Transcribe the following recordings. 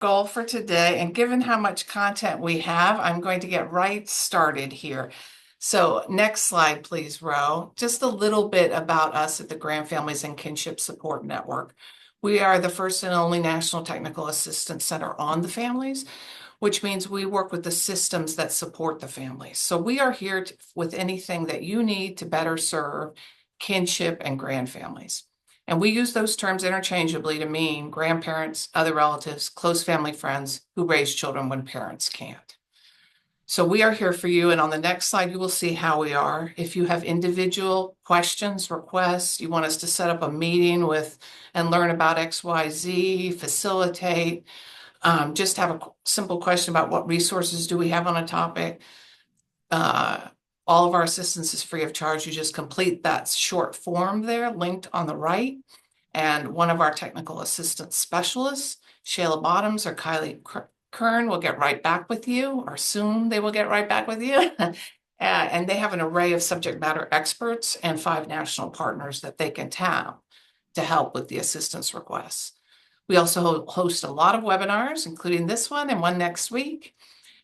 goal for today, and given how much content we have, I'm going to get right started here. So next slide, please, Ro. Just a little bit about us at the Grand Families and Kinship Support Network. We are the first and only National Technical Assistance Center on the families, which means we work with the systems that support the families. So we are here with anything that you need to better serve kinship and grand families. And we use those terms interchangeably to mean grandparents, other relatives, close family friends who raise children when parents can't. So we are here for you. And on the next slide, you will see how we are. If you have individual questions, requests, you want us to set up a meeting with and learn about XYZ, facilitate, just have a simple question about what resources do we have on a topic. All of our assistance is free of charge. You just complete that short form there linked on the right. And one of our technical assistance specialists, Shayla Bottoms or Kylie Kern, will get right back with you, or soon they will get right back with you. And they have an array of subject matter experts and 5 national partners that they can tap to help with the assistance requests. We also host a lot of webinars, including this one and one next week.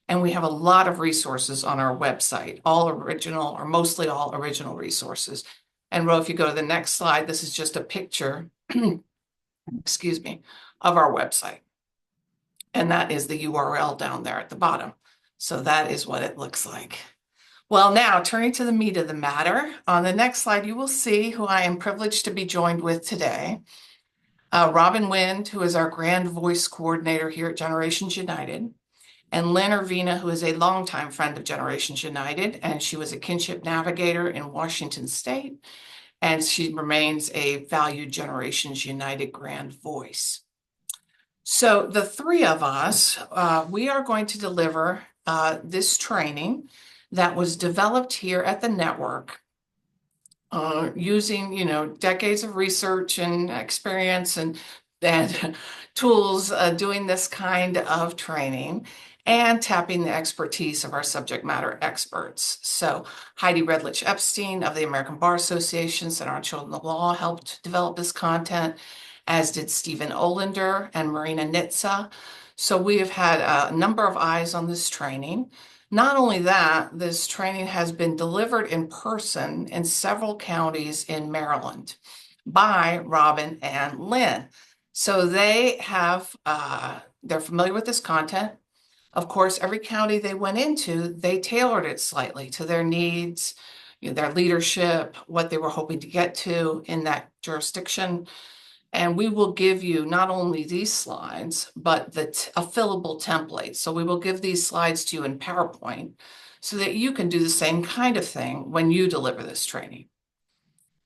And we have a lot of resources on our website, all original or mostly all original resources. And Ro, if you go to the next slide, this is just a picture, excuse me, of our website. And that is the URL down there at the bottom. So that is what it looks like. Well, now turning to the meat of the matter, on the next slide, you will see who I am privileged to be joined with today. Robin Wind, who is our Grand Voice Coordinator here at Generations United, and Lynn Ervina, who is a longtime friend of Generations United, and she was a kinship navigator in Washington State, and she remains a valued Generations United Grand Voice. So the 3 of us, we are going to deliver this training that was developed here at the network using, decades of research and experience and tools doing this kind of training and tapping the expertise of our subject matter experts. So Heidi Redlich Epstein of the American Bar Association, Center on Children of Law, helped develop this content, as did Stephen Olander and Marina Nitsa. So we have had a number of eyes on this training. Not only that, this training has been delivered in person in several counties in Maryland by Robin and Lynn. So they have, they're familiar with this content. Of course, every county they went into, they tailored it slightly to their needs, their leadership, what they were hoping to get to in that jurisdiction. And we will give you not only these slides, but a fillable template. So we will give these slides to you in PowerPoint so that you can do the same kind of thing when you deliver this training.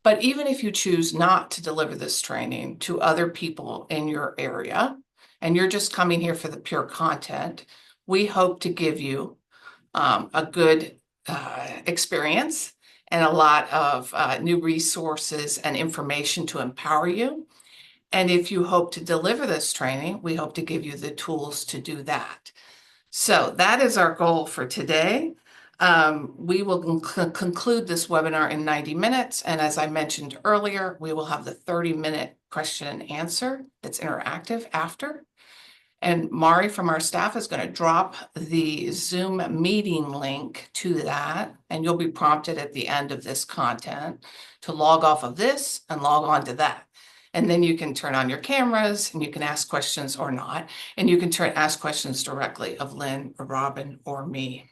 But even if you choose not to deliver this training to other people in your area, and you're just coming here for the pure content, we hope to give you a good experience and a lot of new resources and information to empower you. And if you hope to deliver this training, we hope to give you the tools to do that. So that is our goal for today. We will conclude this webinar in 90 minutes. And as I mentioned earlier, we will have the 30-minute question and answer that's interactive after. And Mari from our staff is going to drop the Zoom meeting link to that. And you'll be prompted at the end of this content to log off of this and log on to that. And then you can turn on your cameras and you can ask questions or not. And you can ask questions directly of Lynn or Robin or me.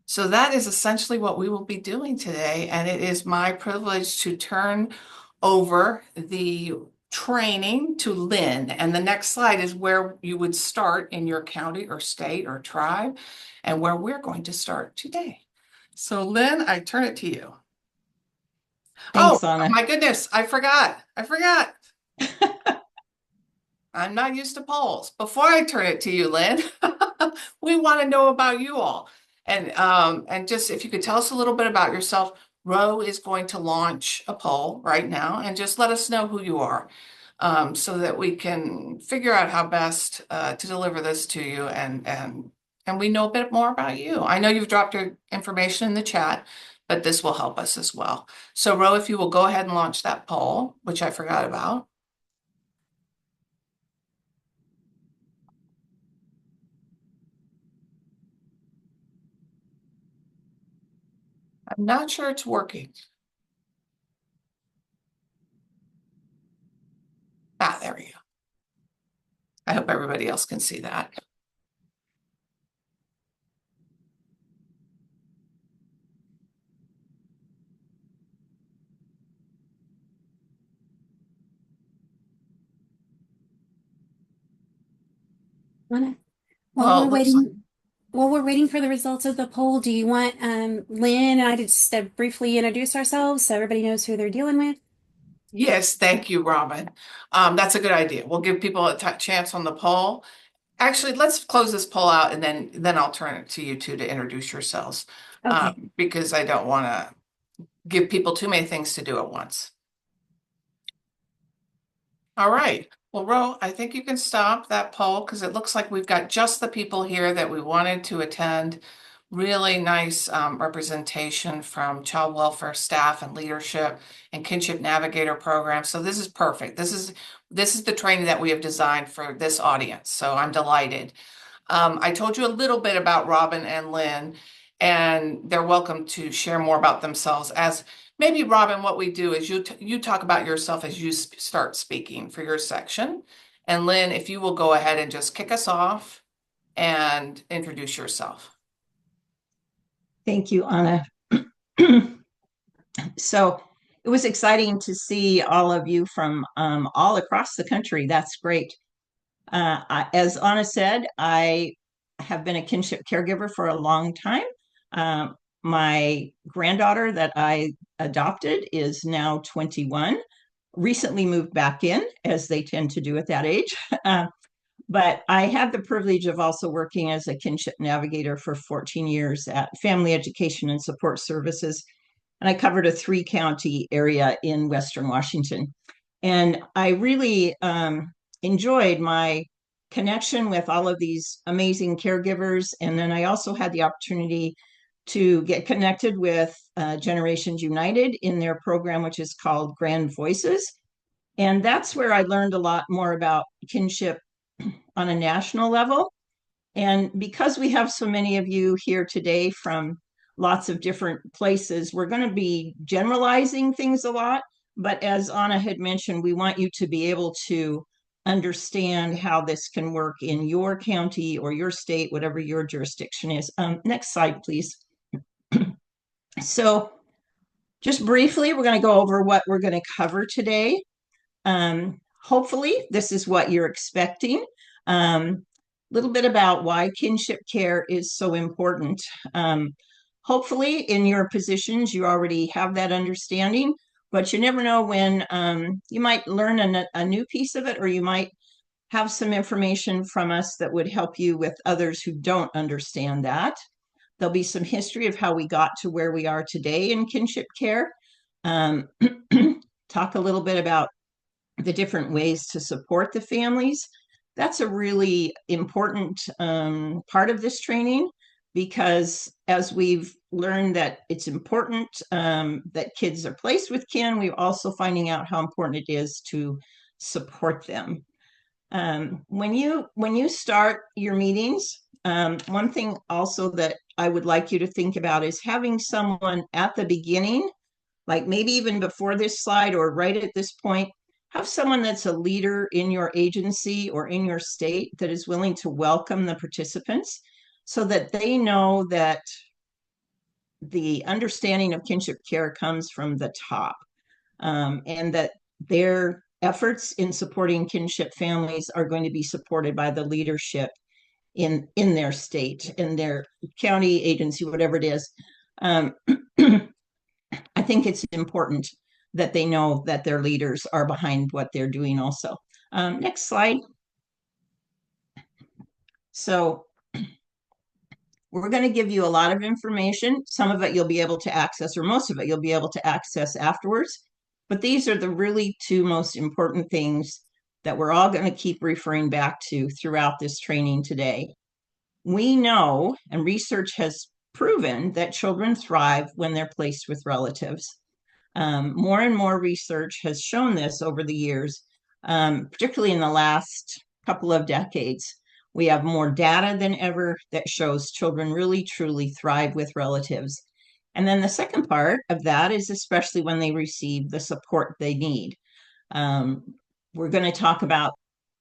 So that is essentially what we will be doing today. And it is my privilege to turn over the training to Lynn. And the next slide is where you would start in your county or state or tribe and where we're going to start today. So Lynn, I turn it to you. Oh, Thanks, Anna. my goodness, I forgot. I'm not used to polls. Before I turn it to you, Lynn, we want to know about you all. And just if you could tell us a little bit about yourself. Ro is going to launch a poll right now, and just let us know who you are, so that we can figure out how best to deliver this to you, and we know a bit more about you. I know you've dropped your information in the chat, but this will help us as well. So Ro, if you will go ahead and launch that poll, which I forgot about. I'm not sure it's working. Ah, there we go. I hope everybody else can see that. Wanna- While Well, we're it looks like, waiting, while we're waiting for the results of the poll, do you want Lynn and I to just briefly introduce ourselves so everybody knows who they're dealing with? yes, thank you, Robin. That's a good idea. We'll give people a chance on the poll. Actually, let's close this poll out and then I'll turn it to you two to introduce yourselves. Okay. Because I don't want to give people too many things to do at once. All right. Well, Ro, I think you can stop that poll because it looks like we've got just the people here that we wanted to attend. Really nice representation from child welfare staff and leadership and kinship navigator program. So this is perfect. This is the training that we have designed for this audience. So I'm delighted. I told you a little bit about Robin and Lynn, and they're welcome to share more about themselves. As maybe, Robin, what we do is you talk about yourself as you start speaking for your section. And Lynn, if you will go ahead and just kick us off and introduce yourself. Thank you, Anna. So it was exciting to see all of you from all across the country. That's great. As Anna said, I have been a kinship caregiver for a long time. My granddaughter that I adopted is now 21, recently moved back in, as they tend to do at that age. But I had the privilege of also working as a kinship navigator for 14 years at Family Education and Support Services. And I covered a 3-county area in Western Washington. And I really enjoyed my connection with all of these amazing caregivers. And then I also had the opportunity to get connected with Generations United in their program, which is called Grand Voices. And that's where I learned a lot more about kinship on a national level. And because we have so many of you here today from lots of different places, we're going to be generalizing things a lot. But as Anna had mentioned, we want you to be able to understand how this can work in your county or your state, whatever your jurisdiction is. Next slide, please. So just briefly, we're going to go over what we're going to cover today. Hopefully, this is what you're expecting. Little bit about why kinship care is so important. Hopefully, in your positions, you already have that understanding, but you never know when you might learn a new piece of it, or you might have some information from us that would help you with others who don't understand that. There'll be some history of how we got to where we are today in kinship care. Um, talk a little bit about the different ways to support the families. That's a really important part of this training, because as we've learned that it's important that kids are placed with kin, we're also finding out how important it is to support them. When you start your meetings, one thing also that I would like you to think about is having someone at the beginning, like maybe even before this slide or right at this point, have someone that's a leader in your agency or in your state that is willing to welcome the participants, so that they know that the understanding of kinship care comes from the top, and that their efforts in supporting kinship families are going to be supported by the leadership in their state, in their county agency, whatever it is. Um, I think it's important that they know that their leaders are behind what they're doing also. Next slide. So we're going to give you a lot of information. Some of it you'll be able to access, or most of it you'll be able to access afterwards. But these are the really two most important things that we're all going to keep referring back to throughout this training today. We know, and research has proven, that children thrive when they're placed with relatives. More and more research has shown this over the years, particularly in the last couple of decades. We have more data than ever that shows children really truly thrive with relatives. And then the second part of that is especially when they receive the support they need. Um, we're going to talk about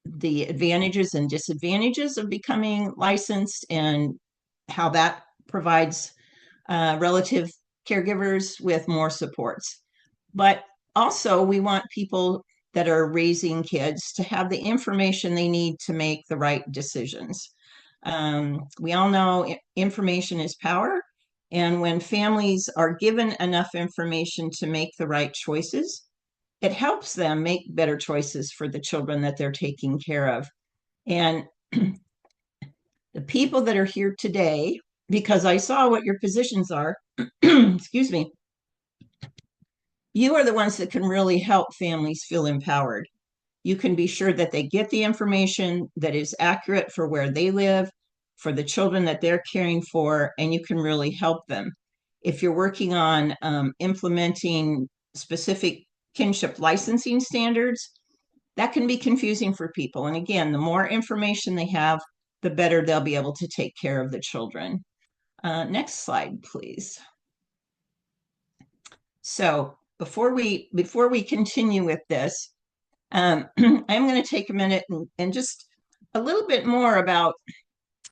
the advantages and disadvantages of becoming licensed and how that provides relative caregivers with more supports. But also, we want people that are raising kids to have the information they need to make the right decisions. We all know information is power. And when families are given enough information to make the right choices, it helps them make better choices for the children that they're taking care of. And the people that are here today, because I saw what your positions are, excuse me, you are the ones that can really help families feel empowered. You can be sure that they get the information that is accurate for where they live, for the children that they're caring for, and you can really help them. If you're working on implementing specific kinship licensing standards, that can be confusing for people. And again, the more information they have, the better they'll be able to take care of the children. Next slide, please. So before we continue with this, I'm going to take a minute and just a little bit more about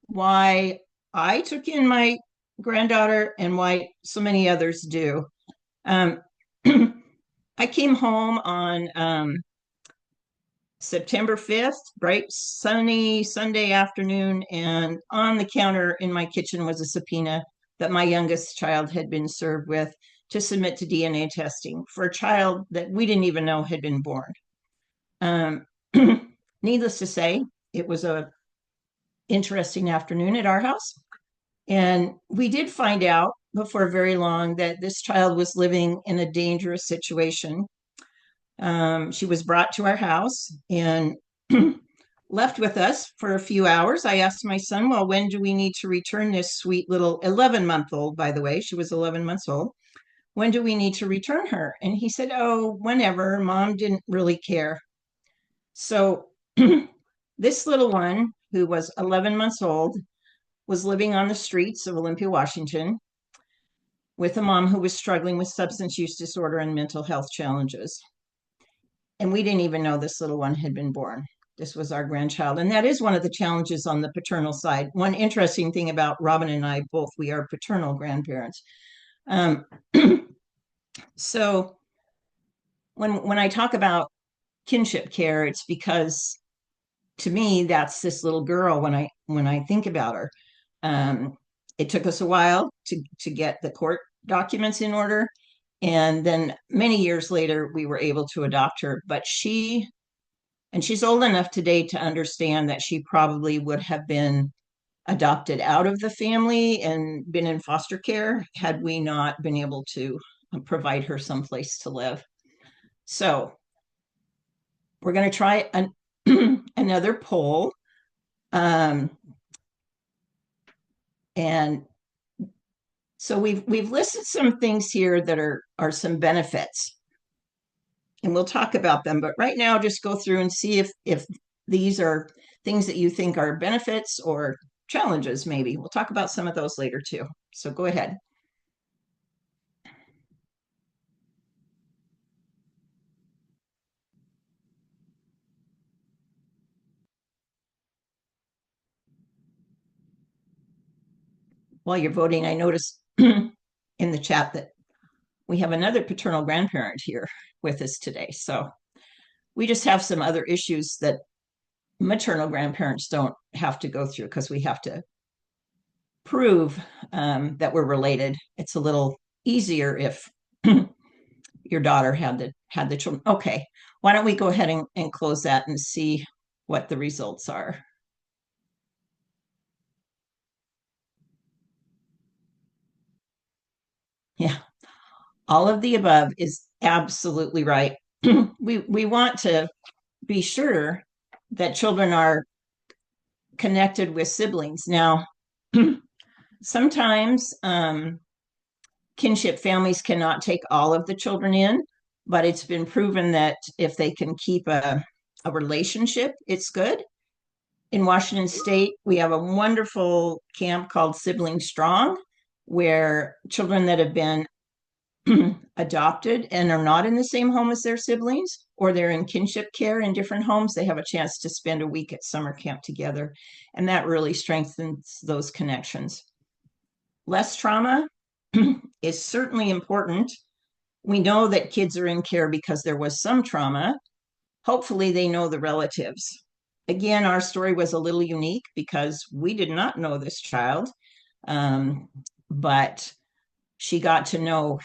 why I took in my granddaughter and why so many others do. Um, I came home on September 5th, bright sunny Sunday afternoon, and on the counter in my kitchen was a subpoena that my youngest child had been served with to submit to DNA testing for a child that we didn't even know had been born. Um, needless to say, it was a interesting afternoon at our house. And we did find out before very long that this child was living in a dangerous situation. She was brought to our house and left with us for a few hours. I asked my son, well, when do we need to return this sweet little 11-month-old, by the way? She was 11 months old. When do we need to return her? And he said, oh, whenever. Mom didn't really care. So this little one, who was 11 months old, was living on the streets of Olympia, Washington, with a mom who was struggling with substance use disorder and mental health challenges. And we didn't even know this little one had been born. This was our grandchild. And that is one of the challenges on the paternal side. One interesting thing about Robin and I, both, we are paternal grandparents. So when I talk about kinship care, it's because to me, that's this little girl when I think about her. It took us a while to get the court documents in order. And then many years later, we were able to adopt her. But she's old enough today to understand that she probably would have been adopted out of the family and been in foster care had we not been able to provide her someplace to live. So we're going to try another poll. And so we've listed some things here that are some benefits, and we'll talk about them. But right now, just go through and see if these are things that you think are benefits or challenges. Maybe we'll talk about some of those later too. So go ahead. While you're voting, I noticed in the chat that we have another paternal grandparent here with us today. So we just have some other issues that maternal grandparents don't have to go through because we have to prove that we're related. It's a little easier if your daughter had the children. Okay, why don't we go ahead and close that and see what the results are. Yeah, all of the above is absolutely right. We want to be sure that children are connected with siblings. Now, sometimes kinship families cannot take all of the children in, but it's been proven that if they can keep a relationship, it's good. In Washington State, we have a wonderful camp called Sibling Strong, where children that have been adopted and are not in the same home as their siblings, or they're in kinship care in different homes, they have a chance to spend a week at summer camp together. And that really strengthens those connections. Less trauma is certainly important. We know that kids are in care because there was some trauma. Hopefully they know the relatives. Again, our story was a little unique because we did not know this child, but she got to know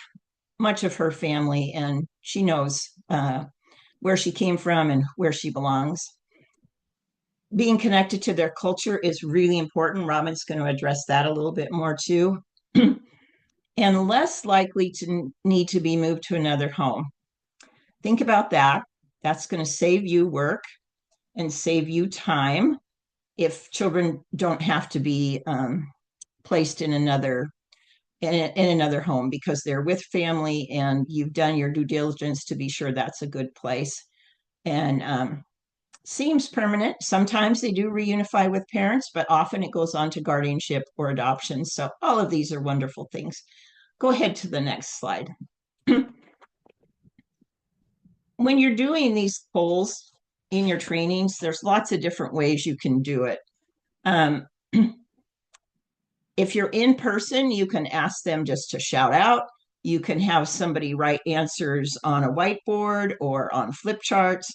much of her family, and she knows where she came from and where she belongs. Being connected to their culture is really important. Robin's going to address that a little bit more too. And less likely to need to be moved to another home. Think about that. That's going to save you work and save you time if children don't have to be placed in another home because they're with family and you've done your due diligence to be sure that's a good place. And seems permanent. Sometimes they do reunify with parents, but often it goes on to guardianship or adoption. So all of these are wonderful things. Go ahead to the next slide. When you're doing these polls in your trainings, there's lots of different ways you can do it. If you're in person, you can ask them just to shout out. You can have somebody write answers on a whiteboard or on flip charts.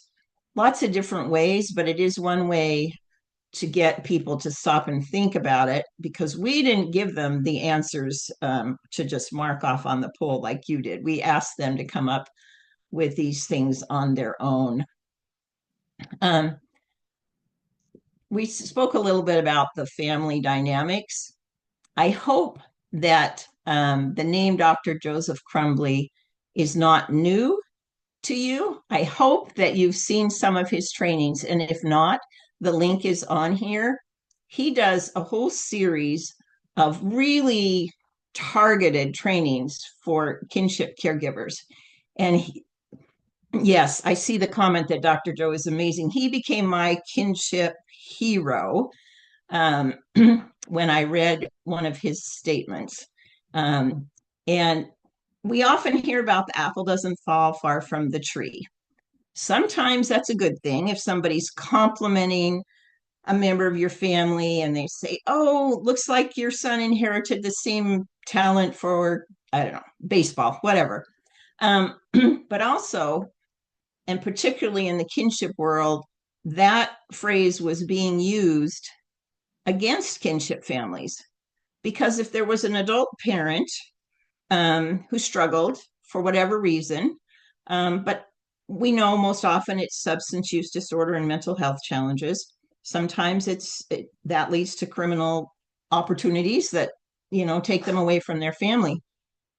Lots of different ways, but it is one way to get people to stop and think about it, because we didn't give them the answers to just mark off on the poll like you did. We asked them to come up with these things on their own. We spoke a little bit about the family dynamics. I hope that the name Dr. Joseph Crumbly is not new to you. I hope that you've seen some of his trainings, and if not, the link is on here. He does a whole series of really targeted trainings for kinship caregivers. And yes, I see the comment that Dr. Joe is amazing. He became my kinship hero when I read one of his statements. And we often hear about the apple doesn't fall far from the tree. Sometimes that's a good thing if somebody's complimenting a member of your family and they say, oh, looks like your son inherited the same talent for, I don't know, baseball, whatever. But also, and particularly in the kinship world, that phrase was being used against kinship families. Because if there was an adult parent who struggled for whatever reason, but we know most often it's substance use disorder and mental health challenges. Sometimes that leads to criminal opportunities that, take them away from their family.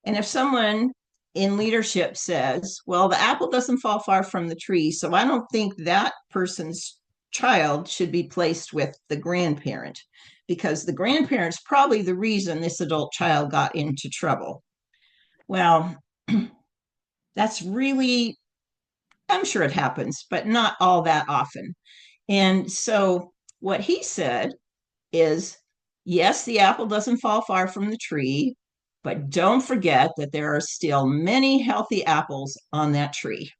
And if someone in leadership says, well, the apple doesn't fall far from the tree, so I don't think that person's child should be placed with the grandparent, because the grandparent's probably the reason this adult child got into trouble. Well, that's really, I'm sure it happens, but not all that often. And so what he said is, yes, the apple doesn't fall far from the tree, but don't forget that there are still many healthy apples on that tree.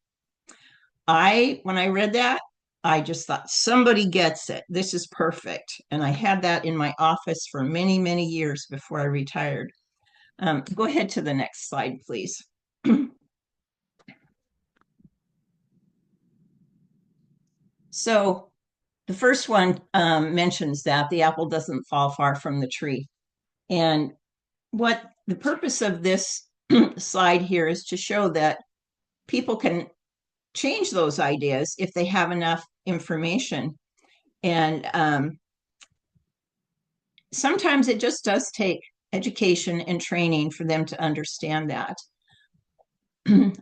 When I read that, I just thought, somebody gets it. This is perfect. And I had that in my office for many, many years before I retired. Go ahead to the next slide, please. So the first one mentions that the apple doesn't fall far from the tree. And what the purpose of this slide here is to show that people can change those ideas if they have enough information. And sometimes it just does take education and training for them to understand that.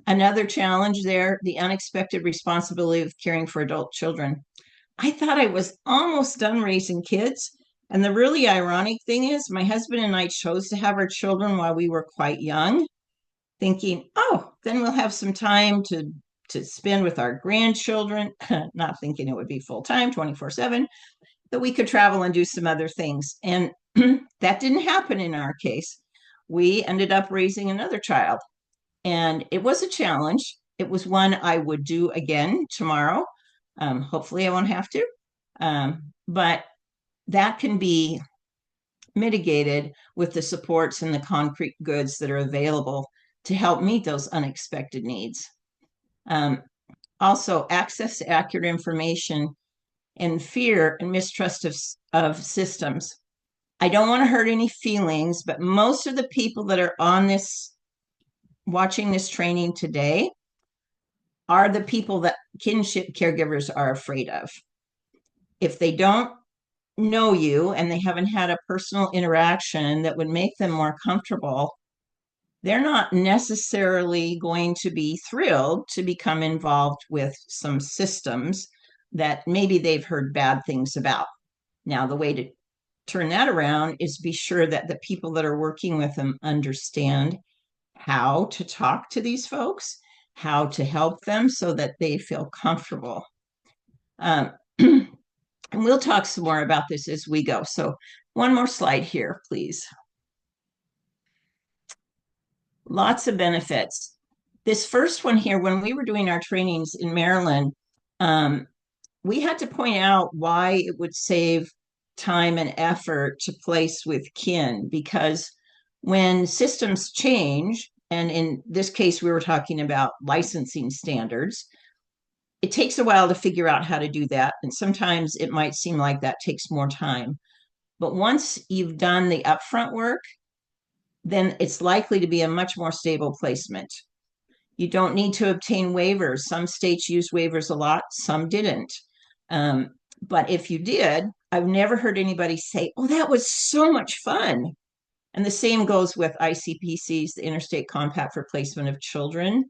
Another challenge there, the unexpected responsibility of caring for adult children. I thought I was almost done raising kids. And the really ironic thing is, my husband and I chose to have our children while we were quite young, thinking, oh, then we'll have some time to spend with our grandchildren, not thinking it would be full time, 24/7, that we could travel and do some other things. And that didn't happen in our case. we ended up raising another child. And it was a challenge. It was one I would do again tomorrow. Hopefully, I won't have to. But that can be mitigated with the supports and the concrete goods that are available to help meet those unexpected needs. Also, access to accurate information and fear and mistrust of systems. I don't want to hurt any feelings, but most of the people that are on this, watching this training today, are the people that kinship caregivers are afraid of. If they don't know you and they haven't had a personal interaction that would make them more comfortable, they're not necessarily going to be thrilled to become involved with some systems that maybe they've heard bad things about. Now, the way to turn that around is be sure that the people that are working with them understand how to talk to these folks, how to help them so that they feel comfortable. And we'll talk some more about this as we go. So one more slide here, please. Lots of benefits. This first one here, when we were doing our trainings in Maryland, we had to point out why it would save time and effort to place with kin, because when systems change, and in this case, we were talking about licensing standards, it takes a while to figure out how to do that. And sometimes it might seem like that takes more time. But once you've done the upfront work, then it's likely to be a much more stable placement. You don't need to obtain waivers. Some states use waivers a lot, some didn't. But if you did, I've never heard anybody say, oh, that was so much fun. And the same goes with ICPCs, the Interstate Compact for Placement of Children.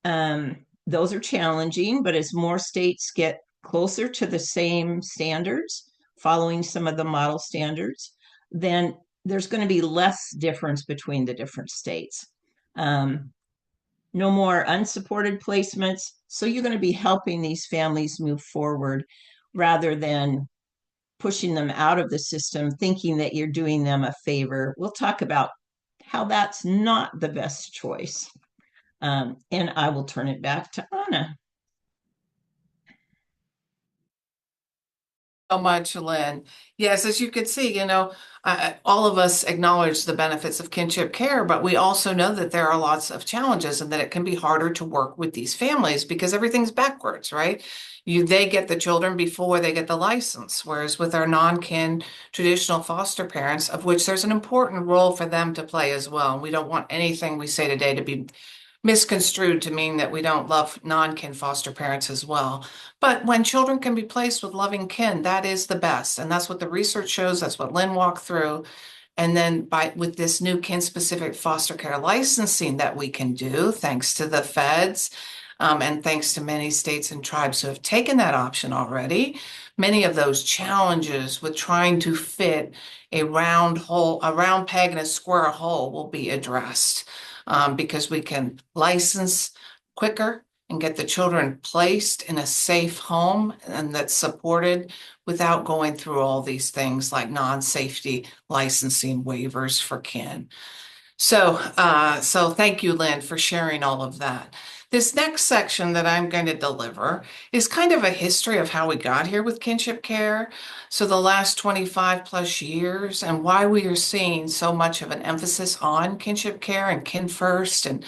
Those are challenging, but as more states get closer to the same standards, following some of the model standards, then there's going to be less difference between the different states. No more unsupported placements. So you're going to be helping these families move forward rather than pushing them out of the system, thinking that you're doing them a favor. We'll talk about how that's not the best choice. And I will turn it back to Anna. So much, Lynn. Yes, as you can see, all of us acknowledge the benefits of kinship care, but we also know that there are lots of challenges and that it can be harder to work with these families because everything's backwards, right? They get the children before they get the license, whereas with our non-kin traditional foster parents, of which there's an important role for them to play as well. We don't want anything we say today to be misconstrued to mean that we don't love non-kin foster parents as well. But when children can be placed with loving kin, that is the best. And that's what the research shows. That's what Lynn walked through. And then with this new kin-specific foster care licensing that we can do, thanks to the feds, and thanks to many states and tribes who have taken that option already, many of those challenges with trying to fit a round peg in a square hole will be addressed. Because we can license quicker and get the children placed in a safe home and that's supported without going through all these things like non-safety licensing waivers for kin. So thank you, Lynn, for sharing all of that. This next section that I'm going to deliver is kind of a history of how we got here with kinship care. So the last 25 plus years and why we are seeing so much of an emphasis on kinship care and kin first. And,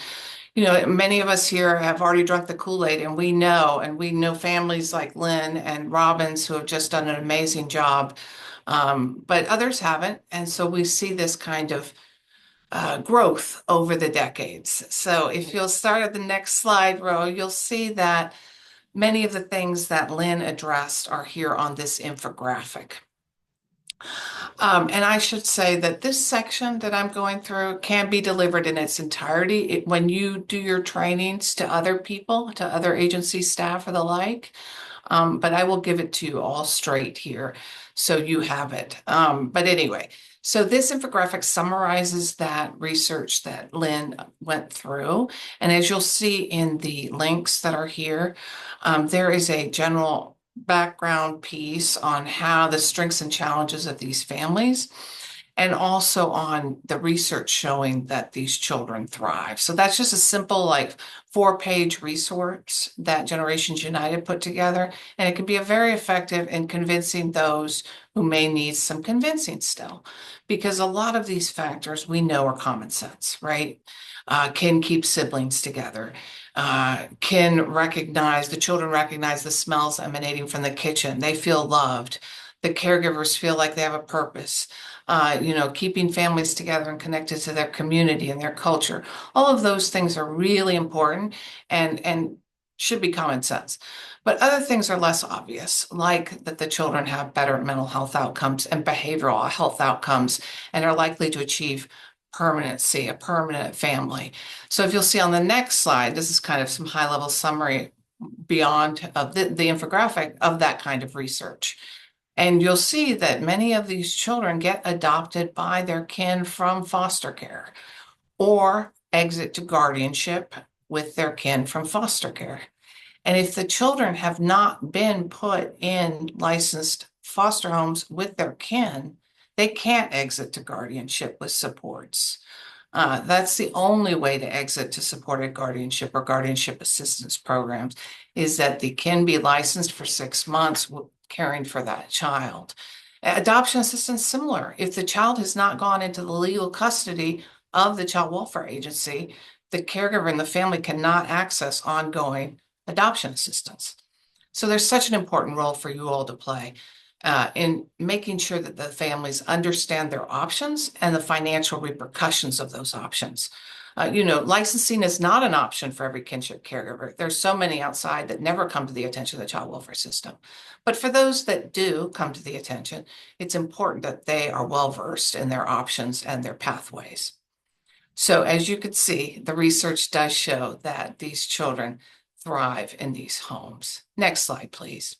many of us here have already drunk the Kool-Aid and we know families like Lynn and Robbins who have just done an amazing job. But others haven't. And so we see this kind of growth over the decades. So if you'll start at the next slide, Ro, you'll see that many of the things that Lynn addressed are here on this infographic. And I should say that this section that I'm going through can be delivered in its entirety when you do your trainings to other people, to other agency staff or the like. But I will give it to you all straight here so you have it. But anyway, so this infographic summarizes that research that Lynn went through. And as you'll see in the links that are here, there is a general background piece on how the strengths and challenges of these families. and also on the research showing that these children thrive. So that's just a simple, like, 4-page resource that Generations United put together, and it can be a very effective in convincing those who may need some convincing still, because a lot of these factors we know are common sense, right? Can keep siblings together. The children recognize the smells emanating from the kitchen. They feel loved. The caregivers feel like they have a purpose. Keeping families together and connected to their community and their culture. All of those things are really important and should be common sense. But other things are less obvious, like that the children have better mental health outcomes and behavioral health outcomes and are likely to achieve permanency, a permanent family. So if you'll see on the next slide, this is kind of some high-level summary beyond the infographic of that kind of research. And you'll see that many of these children get adopted by their kin from foster care or exit to guardianship with their kin from foster care. And if the children have not been put in licensed foster homes with their kin, they can't exit to guardianship with supports. That's the only way to exit to supported guardianship or guardianship assistance programs, is that they can be licensed for 6 months caring for that child. Adoption assistance, similar. If the child has not gone into the legal custody of the child welfare agency, the caregiver and the family cannot access ongoing adoption assistance. So there's such an important role for you all to play in making sure that the families understand their options and the financial repercussions of those options. Licensing is not an option for every kinship caregiver. There's so many outside that never come to the attention of the child welfare system. But for those that do come to the attention, it's important that they are well versed in their options and their pathways. So as you can see, the research does show that these children thrive in these homes. Next slide, please.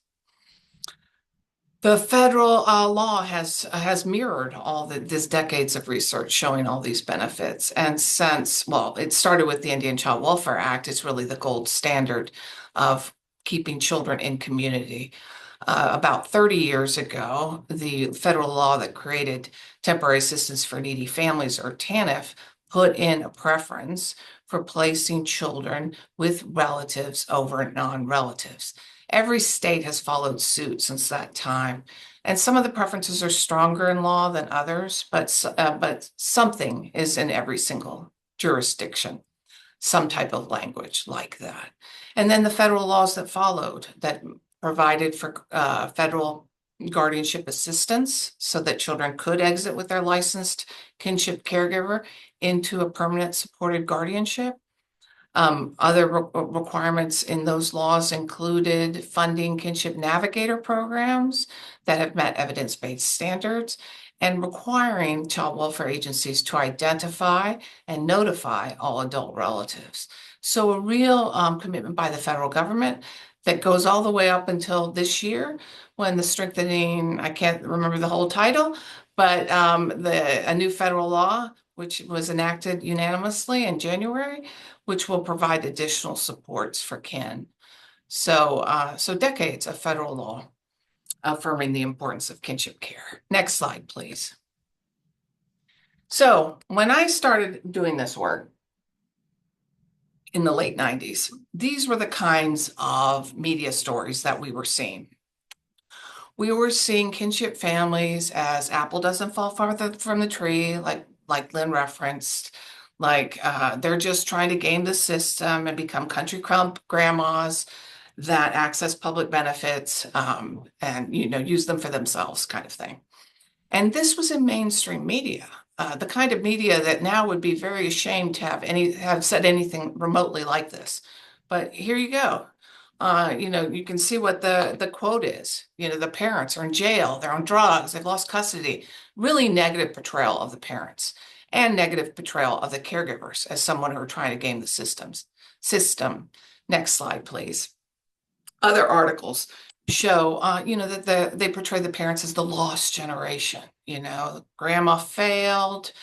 The federal law has mirrored all this decades of research showing all these benefits. And it started with the Indian Child Welfare Act, it's really the gold standard of keeping children in community. About 30 years ago, the federal law that created Temporary Assistance for Needy Families, or TANF, put in a preference for placing children with relatives over non-relatives. Every state has followed suit since that time, and some of the preferences are stronger in law than others, but something is in every single jurisdiction, some type of language like that. And then the federal laws that followed that provided for federal guardianship assistance so that children could exit with their licensed kinship caregiver into a permanent supported guardianship. Other requirements in those laws included funding kinship navigator programs that have met evidence-based standards and requiring child welfare agencies to identify and notify all adult relatives. So a real commitment by the federal government that goes all the way up until this year when the strengthening, I can't remember the whole title, but a new federal law, which was enacted unanimously in January, which will provide additional supports for kin. So decades of federal law affirming the importance of kinship care. Next slide, please. So when I started doing this work in the late 90s, these were the kinds of media stories that we were seeing. We were seeing kinship families as apple doesn't fall farther from the tree, like Lynn referenced. They're just trying to game the system and become country club grandmas that access public benefits and use them for themselves, kind of thing. And this was in mainstream media, the kind of media that now would be very ashamed to have said anything remotely like this. But here you go. You can see what the quote is. The parents are in jail, they're on drugs, they've lost custody. Really negative portrayal of the parents and negative portrayal of the caregivers as someone who are trying to game the system. Next slide, please. Other articles show, that they portray the parents as the lost generation. Grandma failed,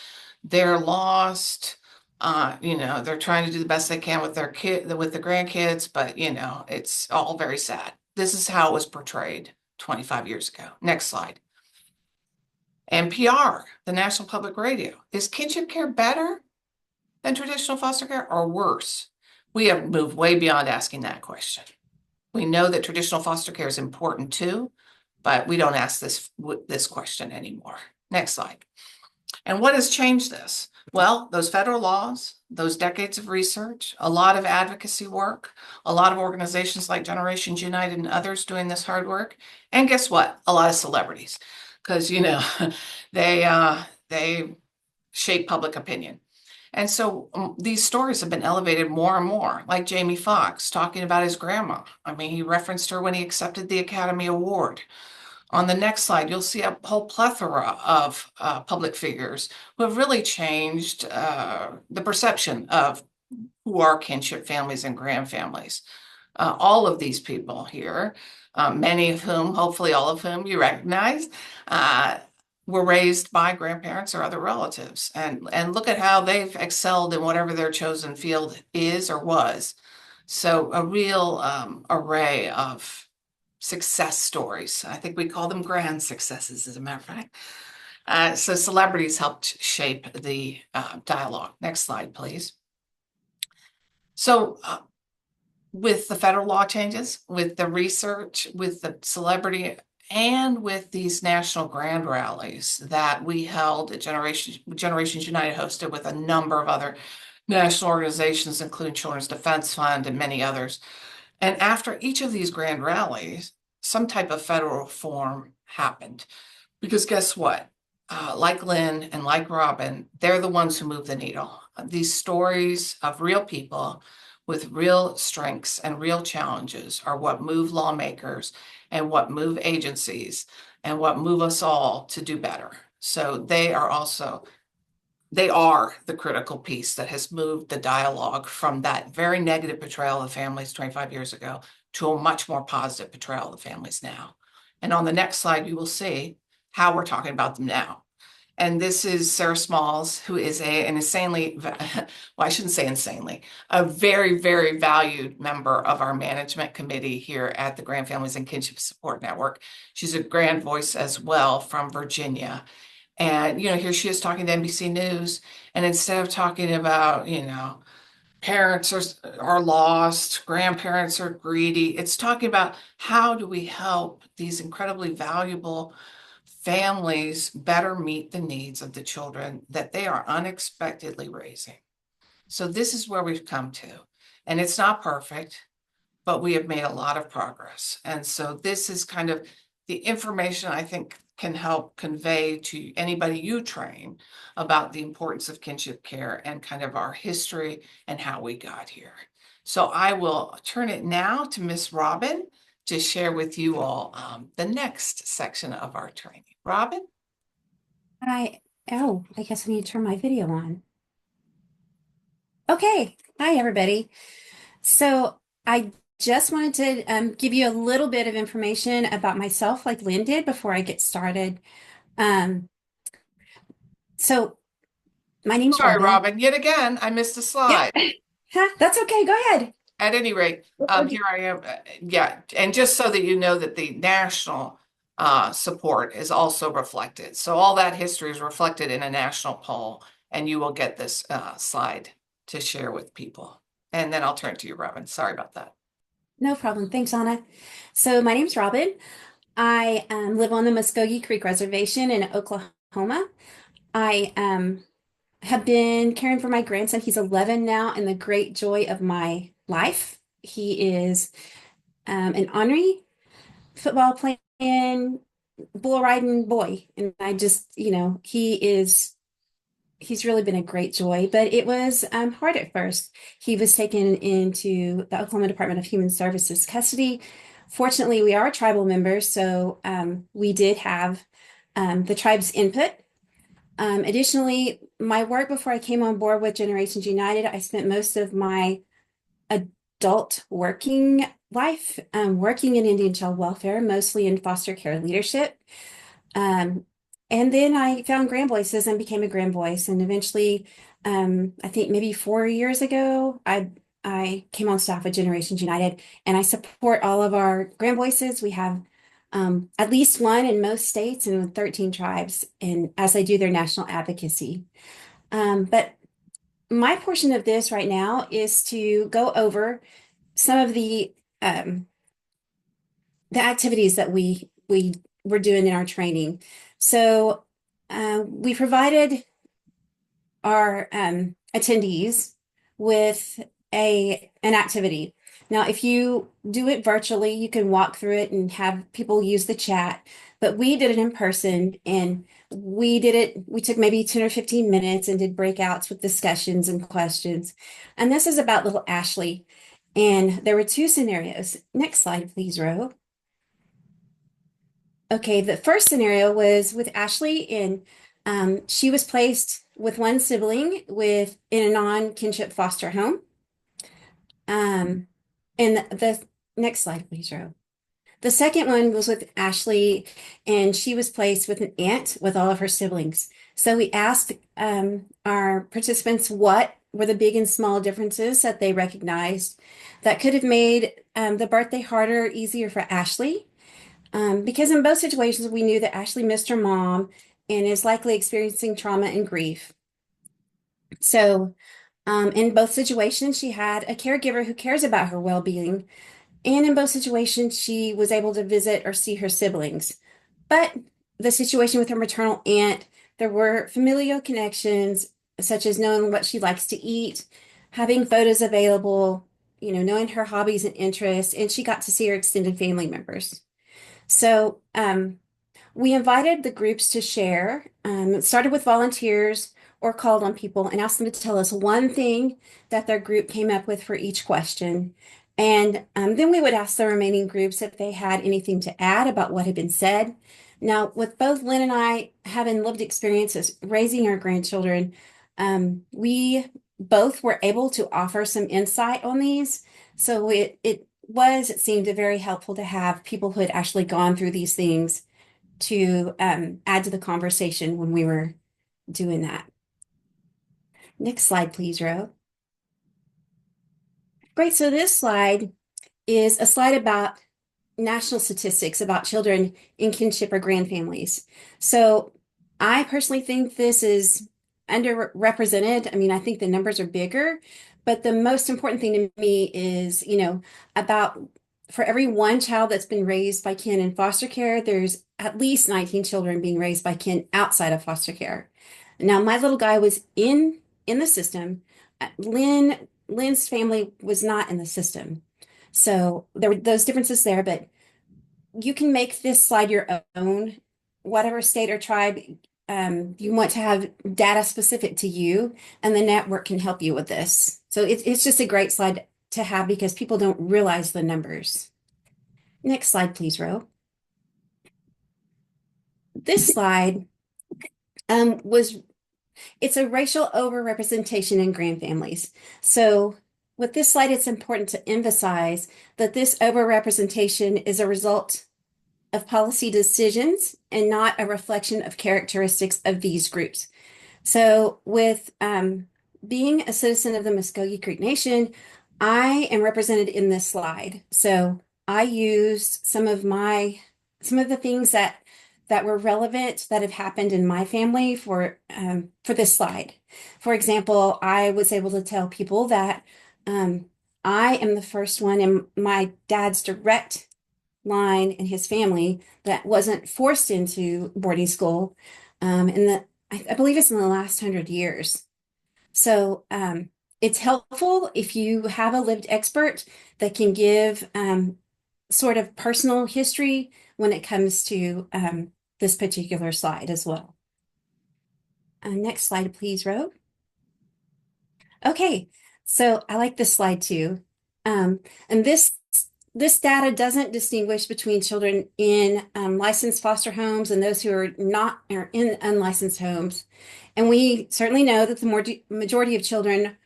they're lost. They're trying to do the best they can with with the grandkids, but it's all very sad. This is how it was portrayed 25 years ago. Next slide. NPR, the National Public Radio. Is kinship care better than traditional foster care or worse? We have moved way beyond asking that question. We know that traditional foster care is important too, but we don't ask this question anymore. Next slide. And what has changed this? Well, those federal laws, those decades of research, a lot of advocacy work, a lot of organizations like Generations United and others doing this hard work. And guess what? A lot of celebrities, because they shape public opinion. And so these stories have been elevated more and more, like Jamie Foxx talking about his grandma. I mean, he referenced her when he accepted the Academy Award. On the next slide, you'll see a whole plethora of public figures who have really changed the perception of who are kinship families and grandfamilies. All of these people here, many of whom, hopefully all of whom you recognize, were raised by grandparents or other relatives. And look at how they've excelled in whatever their chosen field is or was. So a real array of success stories. I think we call them grand successes, as a matter of fact. So celebrities helped shape the dialogue. Next slide, please. So with the federal law changes, with the research, with the celebrity, and with these national grand rallies that we held at Generations United hosted with a number of other national organizations, including Children's Defense Fund and many others. And after each of these grand rallies, some type of federal reform happened. Because guess what? Like Lynn and like Robin, they're the ones who move the needle. These stories of real people with real strengths and real challenges are what move lawmakers and what move agencies and what move us all to do better. So they are the critical piece that has moved the dialogue from that very negative portrayal of families 25 years ago to a much more positive portrayal of families now. And on the next slide, you will see how we're talking about them now. And this is Sarah Smalls, who is an insanely, well, I shouldn't say insanely, a very, very valued member of our management committee here at the Grand Families and Kinship Support Network. She's a grand voice as well from Virginia. And, here she is talking to NBC News. And instead of talking about, parents are lost, grandparents are greedy, it's talking about how do we help these incredibly valuable families better meet the needs of the children that they are unexpectedly raising. So this is where we've come to. And it's not perfect, but we have made a lot of progress. And so this is kind of the information I think can help convey to anybody you train about the importance of kinship care and kind of our history and how we got here. So I will turn it now to Miss Robin to share with you all the next section of our training. Robin? I guess I need to turn my video on. Okay. Hi, everybody. So I just wanted to give you a little bit of information about myself, like Lynn did, before I get started. So my name's Sorry, Robin. Robin. Yet again, I missed a slide. Huh, that's okay. Go ahead. At any rate, here I am. Yeah, and just so that you know that the national support is also reflected. So all that history is reflected in a national poll, and you will get this slide to share with people. And then I'll turn to you, Robin. Sorry about that. No problem. Thanks, Anna. So my name's Robin. I live on the Muskogee Creek Reservation in Oklahoma. I have been caring for my grandson. He's 11 now, and the great joy of my life. He is an ornery football playing, bull riding boy. And I just, he's really been a great joy, but it was hard at first. He was taken into the Oklahoma Department of Human Services custody. Fortunately, we are tribal members, so we did have the tribe's input. Additionally, my work before I came on board with Generations United, I spent most of my adult working life working in Indian child welfare, mostly in foster care leadership. And then I found Grand Voices and became a Grand Voice. And eventually, I think maybe 4 years ago, I came on staff with Generations United, and I support all of our Grand Voices. We have at least one in most states and with 13 tribes, and as they do their national advocacy. But my portion of this right now is to go over some of the activities that we were doing in our training. So we provided our attendees with an activity. Now, if you do it virtually, you can walk through it and have people use the chat, but we did it in person and we took maybe 10 or 15 minutes and did breakouts with discussions and questions. And this is about little Ashley. And there were two scenarios. Next slide, please, Ro. Okay, the first scenario was with Ashley, and she was placed with one sibling in a non-kinship foster home. And the next slide, please, Ro. The second one was with Ashley, and she was placed with an aunt with all of her siblings. So we asked our participants what were the big and small differences that they recognized that could have made the birthday harder or easier for Ashley. Because in both situations, we knew that Ashley missed her mom and is likely experiencing trauma and grief. So, in both situations, she had a caregiver who cares about her well-being, and in both situations, she was able to visit or see her siblings. But the situation with her maternal aunt, there were familial connections, such as knowing what she likes to eat, having photos available, knowing her hobbies and interests, and she got to see her extended family members. So, we invited the groups to share. It started with volunteers or called on people and asked them to tell us one thing that their group came up with for each question. And then we would ask the remaining groups if they had anything to add about what had been said. Now, with both Lynn and I having lived experiences raising our grandchildren, we both were able to offer some insight on these. So it seemed very helpful to have people who had actually gone through these things to add to the conversation when we were doing that. Next slide, please, Ro. Great. So this slide is a slide about national statistics about children in kinship or grandfamilies. So I personally think this is underrepresented. I mean, I think the numbers are bigger, but the most important thing to me is, about for every one child that's been raised by kin in foster care, there's at least 19 children being raised by kin outside of foster care. Now, my little guy was in the system. Lynn's family was not in the system. So there were those differences there, but you can make this slide your own, whatever state or tribe you want to have data specific to you, and the network can help you with this. So it's just a great slide to have because people don't realize the numbers. Next slide, please, Ro. This slide it's a racial overrepresentation in grandfamilies. So with this slide, it's important to emphasize that this overrepresentation is a result of policy decisions and not a reflection of characteristics of these groups. So with being a citizen of the Muskogee Creek Nation, I am represented in this slide. So I used some of the things that were relevant that have happened in my family for this slide. For example, I was able to tell people that I am the first one in my dad's direct line in his family that wasn't forced into boarding school I believe it's in the last 100 years. So it's helpful if you have a lived expert that can give sort of personal history when it comes to this particular slide as well. Next slide, please, Ro. Okay, so I like this slide too. And this data doesn't distinguish between children in licensed foster homes and those who are in unlicensed homes. And we certainly know that the majority of children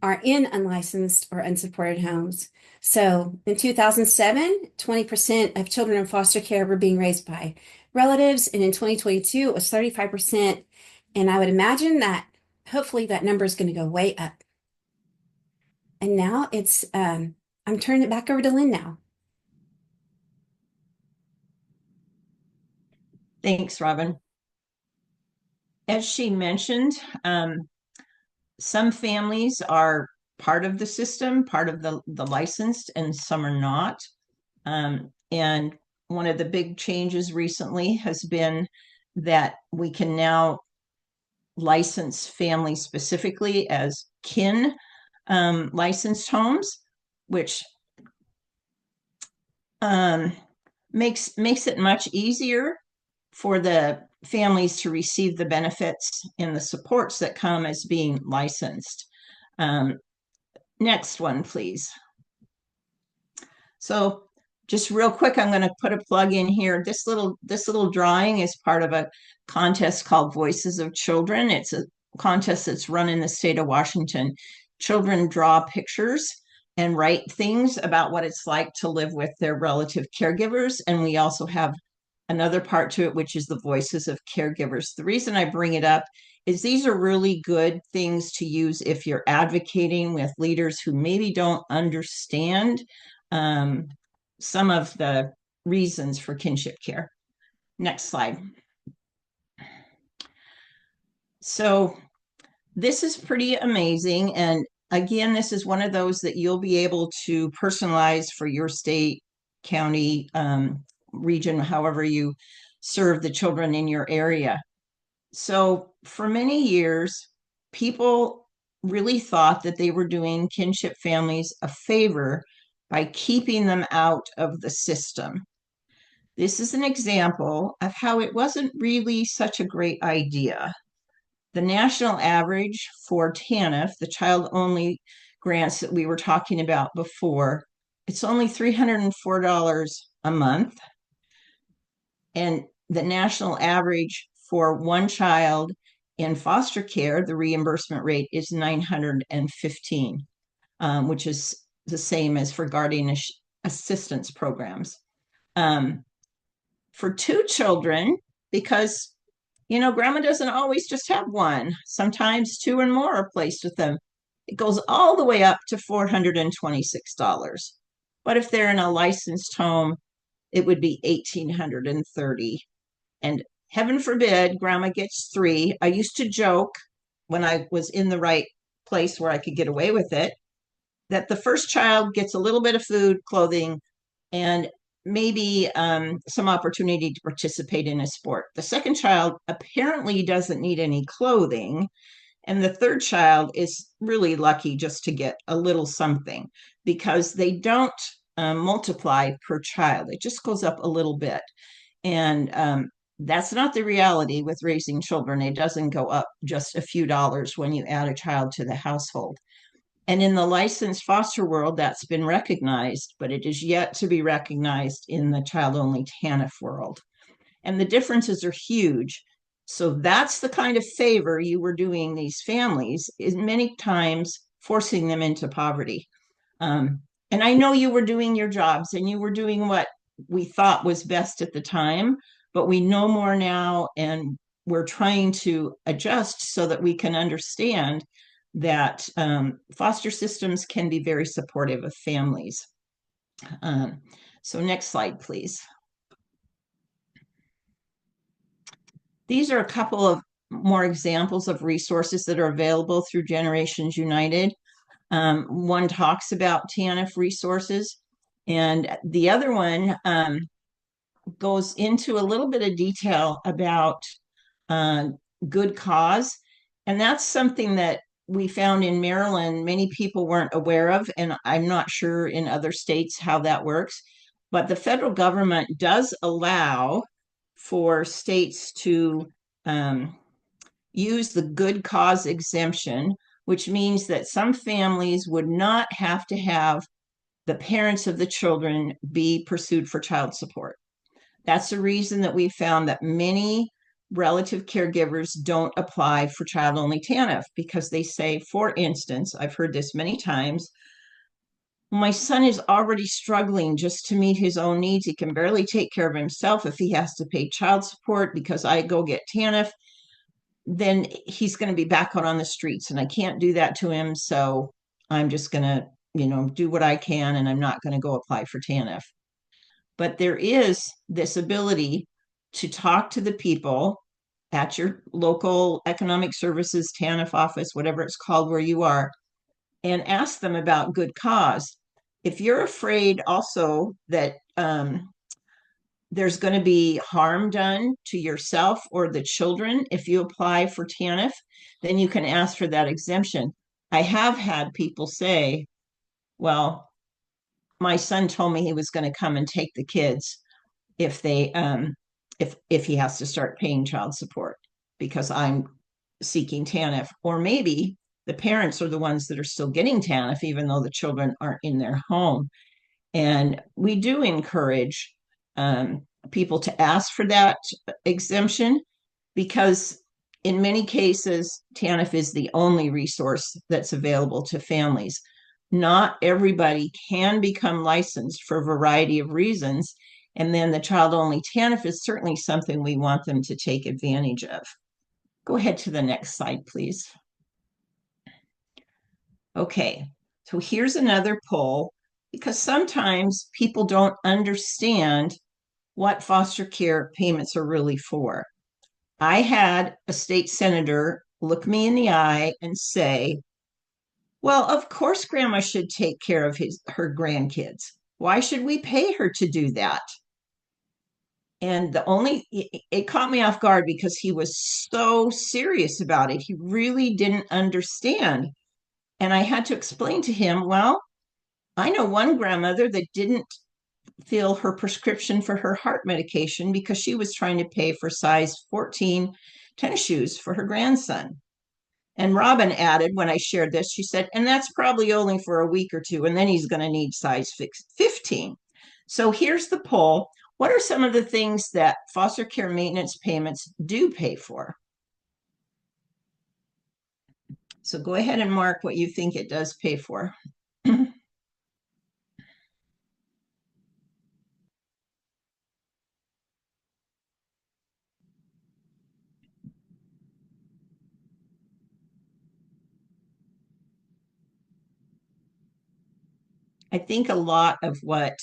are in unlicensed or unsupported homes. So in 2007, 20% of children in foster care were being raised by relatives. And in 2022, it was 35%. And I would imagine that hopefully that number is going to go way up. And now I'm turning it back over to Lynn now. Thanks, Robin. As she mentioned, some families are part of the system, part of the licensed, and some are not. And one of the big changes recently has been that we can now license families specifically as kin licensed homes, which makes it much easier for the families to receive the benefits and the supports that come as being licensed. Next one, please. So just real quick, I'm going to put a plug in here. This little drawing is part of a contest called Voices of Children. It's a contest that's run in the state of Washington. Children draw pictures and write things about what it's like to live with their relative caregivers. And we also have another part to it, which is the Voices of Caregivers. The reason I bring it up is these are really good things to use if you're advocating with leaders who maybe don't understand some of the reasons for kinship care. Next slide. So this is pretty amazing. And again, this is one of those that you'll be able to personalize for your state, county, region, however you serve the children in your area. So for many years, people really thought that they were doing kinship families a favor by keeping them out of the system. This is an example of how it wasn't really such a great idea. The national average for TANF, the child-only grants that we were talking about before, it's only $304 a month. And the national average for one child in foster care, the reimbursement rate is $915, which is the same as for guardian assistance programs. For two children, because grandma doesn't always just have one. Sometimes two and more are placed with them. It goes all the way up to $426. But if they're in a licensed home, it would be $1,830. And heaven forbid, grandma gets three. I used to joke when I was in the right place where I could get away with it, that the first child gets a little bit of food, clothing, and maybe some opportunity to participate in a sport. The second child apparently doesn't need any clothing. And the third child is really lucky just to get a little something because they don't multiply per child. It just goes up a little bit. And that's not the reality with raising children. It doesn't go up just a few dollars when you add a child to the household. And in the licensed foster world, that's been recognized, but it is yet to be recognized in the child-only TANF world. And the differences are huge. So that's the kind of favor you were doing these families, is many times forcing them into poverty. And I know you were doing your jobs and you were doing what we thought was best at the time, but we know more now and we're trying to adjust so that we can understand that foster systems can be very supportive of families. So next slide, please. These are a couple of more examples of resources that are available through Generations United. One talks about TANF resources, and the other one goes into a little bit of detail about good cause. And that's something that we found in Maryland, many people weren't aware of, and I'm not sure in other states how that works. But the federal government does allow for states to use the good cause exemption, which means that some families would not have to have the parents of the children be pursued for child support. That's the reason that we found that many relative caregivers don't apply for child-only TANF because they say, for instance, I've heard this many times, my son is already struggling just to meet his own needs. He can barely take care of himself. If he has to pay child support because I go get TANF, then he's going to be back out on the streets and I can't do that to him. So I'm just going to, do what I can and I'm not going to go apply for TANF. But there is this ability to talk to the people at your local economic services, TANF office, whatever it's called where you are, and ask them about good cause. If you're afraid also that there's going to be harm done to yourself or the children if you apply for TANF, then you can ask for that exemption. I have had people say, well, my son told me he was going to come and take the kids if they if he has to start paying child support because I'm seeking TANF. Or maybe the parents are the ones that are still getting TANF even though the children aren't in their home. And we do encourage people to ask for that exemption because in many cases, TANF is the only resource that's available to families. Not everybody can become licensed for a variety of reasons. And then the child-only TANF is certainly something we want them to take advantage of. Go ahead to the next slide, please. Okay, so here's another poll because sometimes people don't understand what foster care payments are really for. I had a state senator look me in the eye and say, well, of course grandma should take care of her grandkids. Why should we pay her to do that? And it caught me off guard because he was so serious about it. He really didn't understand. And I had to explain to him, well, I know one grandmother that didn't fill her prescription for her heart medication because she was trying to pay for size 14 tennis shoes for her grandson. And Robin added, when I shared this, she said, and that's probably only for a week or two, and then he's going to need size 15. So here's the poll. What are some of the things that foster care maintenance payments do pay for? So go ahead and mark what you think it does pay for. I think a lot of what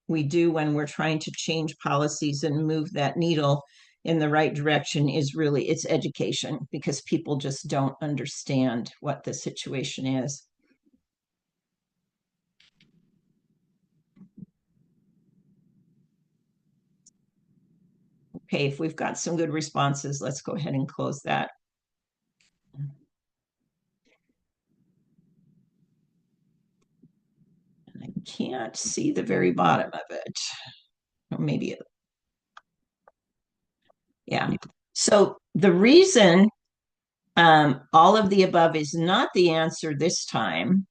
we do when we're trying to change policies and move that needle in the right direction is really it's education because people just don't understand what the situation is. Okay, if we've got some good responses, let's go ahead and close that. I can't see the very bottom of it. Or maybe it, yeah. So the reason all of the above is not the answer this time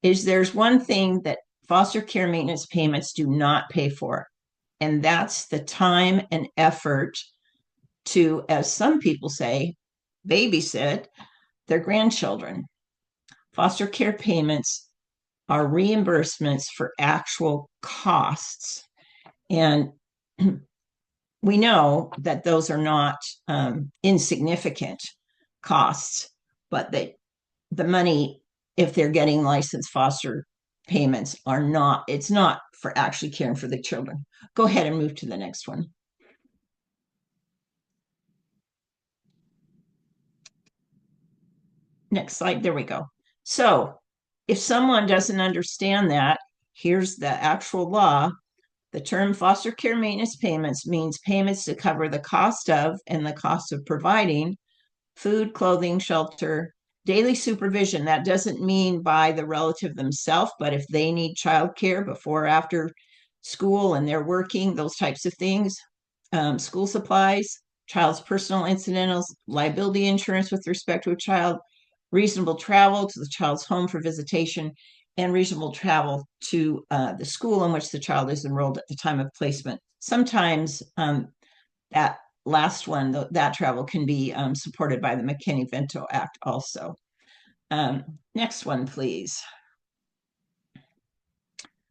is there's one thing that foster care maintenance payments do not pay for, and that's the time and effort to, as some people say, babysit their grandchildren. Foster care payments are reimbursements for actual costs. And we know that those are not insignificant costs, but the money, if they're getting licensed foster payments, are not, it's not for actually caring for the children. Go ahead and move to the next one. Next slide, there we go. So if someone doesn't understand that, here's the actual law. The term foster care maintenance payments means payments to cover the cost of and the cost of providing food, clothing, shelter, daily supervision. That doesn't mean by the relative themselves, but if they need childcare before or after school and they're working, those types of things, school supplies, child's personal incidentals, liability insurance with respect to a child, reasonable travel to the child's home for visitation, and reasonable travel to the school in which the child is enrolled at the time of placement. Sometimes that last one, that travel can be supported by the McKinney-Vento Act also. Next one, please.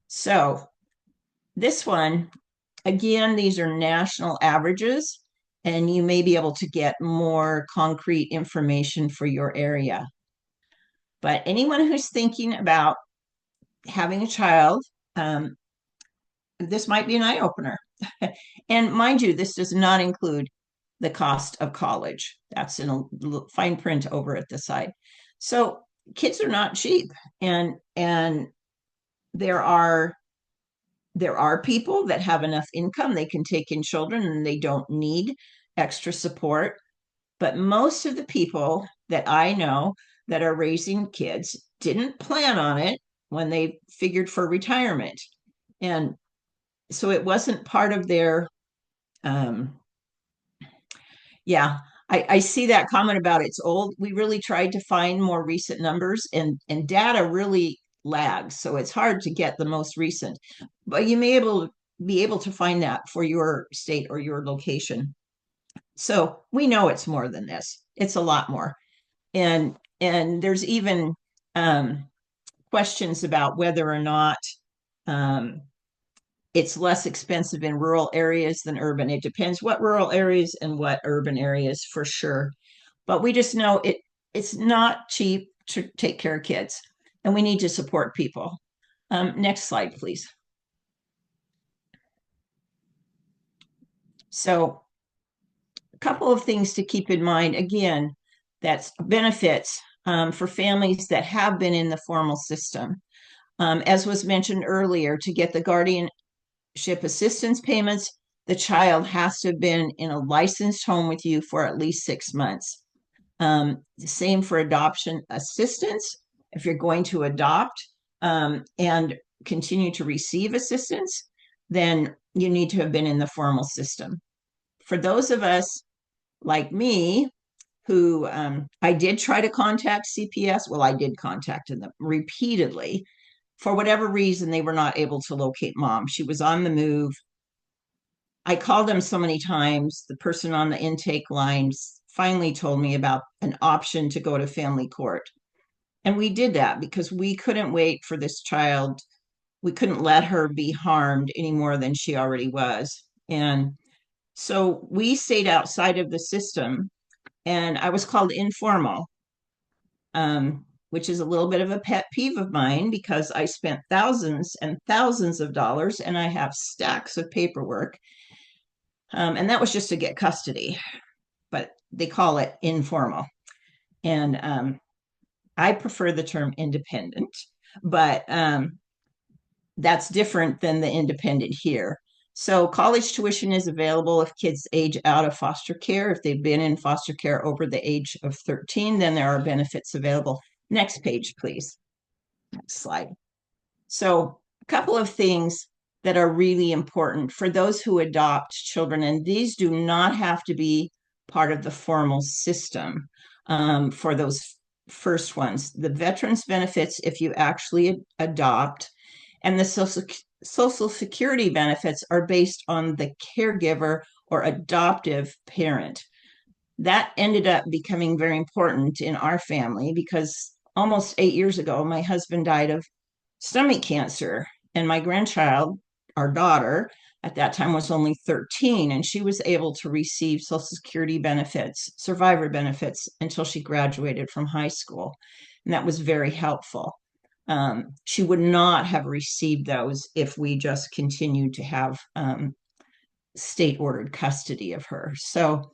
So this one, again, these are national averages, and you may be able to get more concrete information for your area. But anyone who's thinking about having a child, this might be an eye-opener. And mind you, this does not include the cost of college. That's in a fine print over at the side. So kids are not cheap, and there are people that have enough income they can take in children and they don't need extra support. But most of the people that I know that are raising kids didn't plan on it when they figured for retirement. And so it wasn't part of their, um, yeah, I see that comment about it's old. We really tried to find more recent numbers, and data really lags. So it's hard to get the most recent, but you may be able to find that for your state or your location. So we know it's more than this. It's a lot more. And there's even questions about whether or not um, it's less expensive in rural areas than urban. It depends what rural areas and what urban areas for sure. But we just know it's not cheap to take care of kids, and we need to support people. Next slide, please. So a couple of things to keep in mind. Again, that's benefits for families that have been in the formal system. As was mentioned earlier, to get the guardianship assistance payments, the child has to have been in a licensed home with you for at least 6 months. The same for adoption assistance. If you're going to adopt and continue to receive assistance, then you need to have been in the formal system. For those of us like me, who I did try to contact CPS. Well, I did contact them repeatedly. For whatever reason, they were not able to locate mom. She was on the move. I called them so many times. The person on the intake lines finally told me about an option to go to family court. And we did that because we couldn't wait for this child. We couldn't let her be harmed any more than she already was. And so we stayed outside of the system, and I was called informal, which is a little bit of a pet peeve of mine because I spent thousands and thousands of dollars and I have stacks of paperwork. And that was just to get custody, but they call it informal. And I prefer the term independent, but that's different than the independent here. So college tuition is available if kids age out of foster care. If they've been in foster care over the age of 13, then there are benefits available. Next page, please. Next slide. So a couple of things that are really important for those who adopt children, and these do not have to be part of the formal system for those first ones. The veterans benefits if you actually adopt, and the social security benefits are based on the caregiver or adoptive parent. That ended up becoming very important in our family because almost 8 years ago, my husband died of stomach cancer, and my grandchild, our daughter, at that time was only 13, and she was able to receive Social Security benefits, survivor benefits, until she graduated from high school. And that was very helpful. She would not have received those if we just continued to have state ordered custody of her. So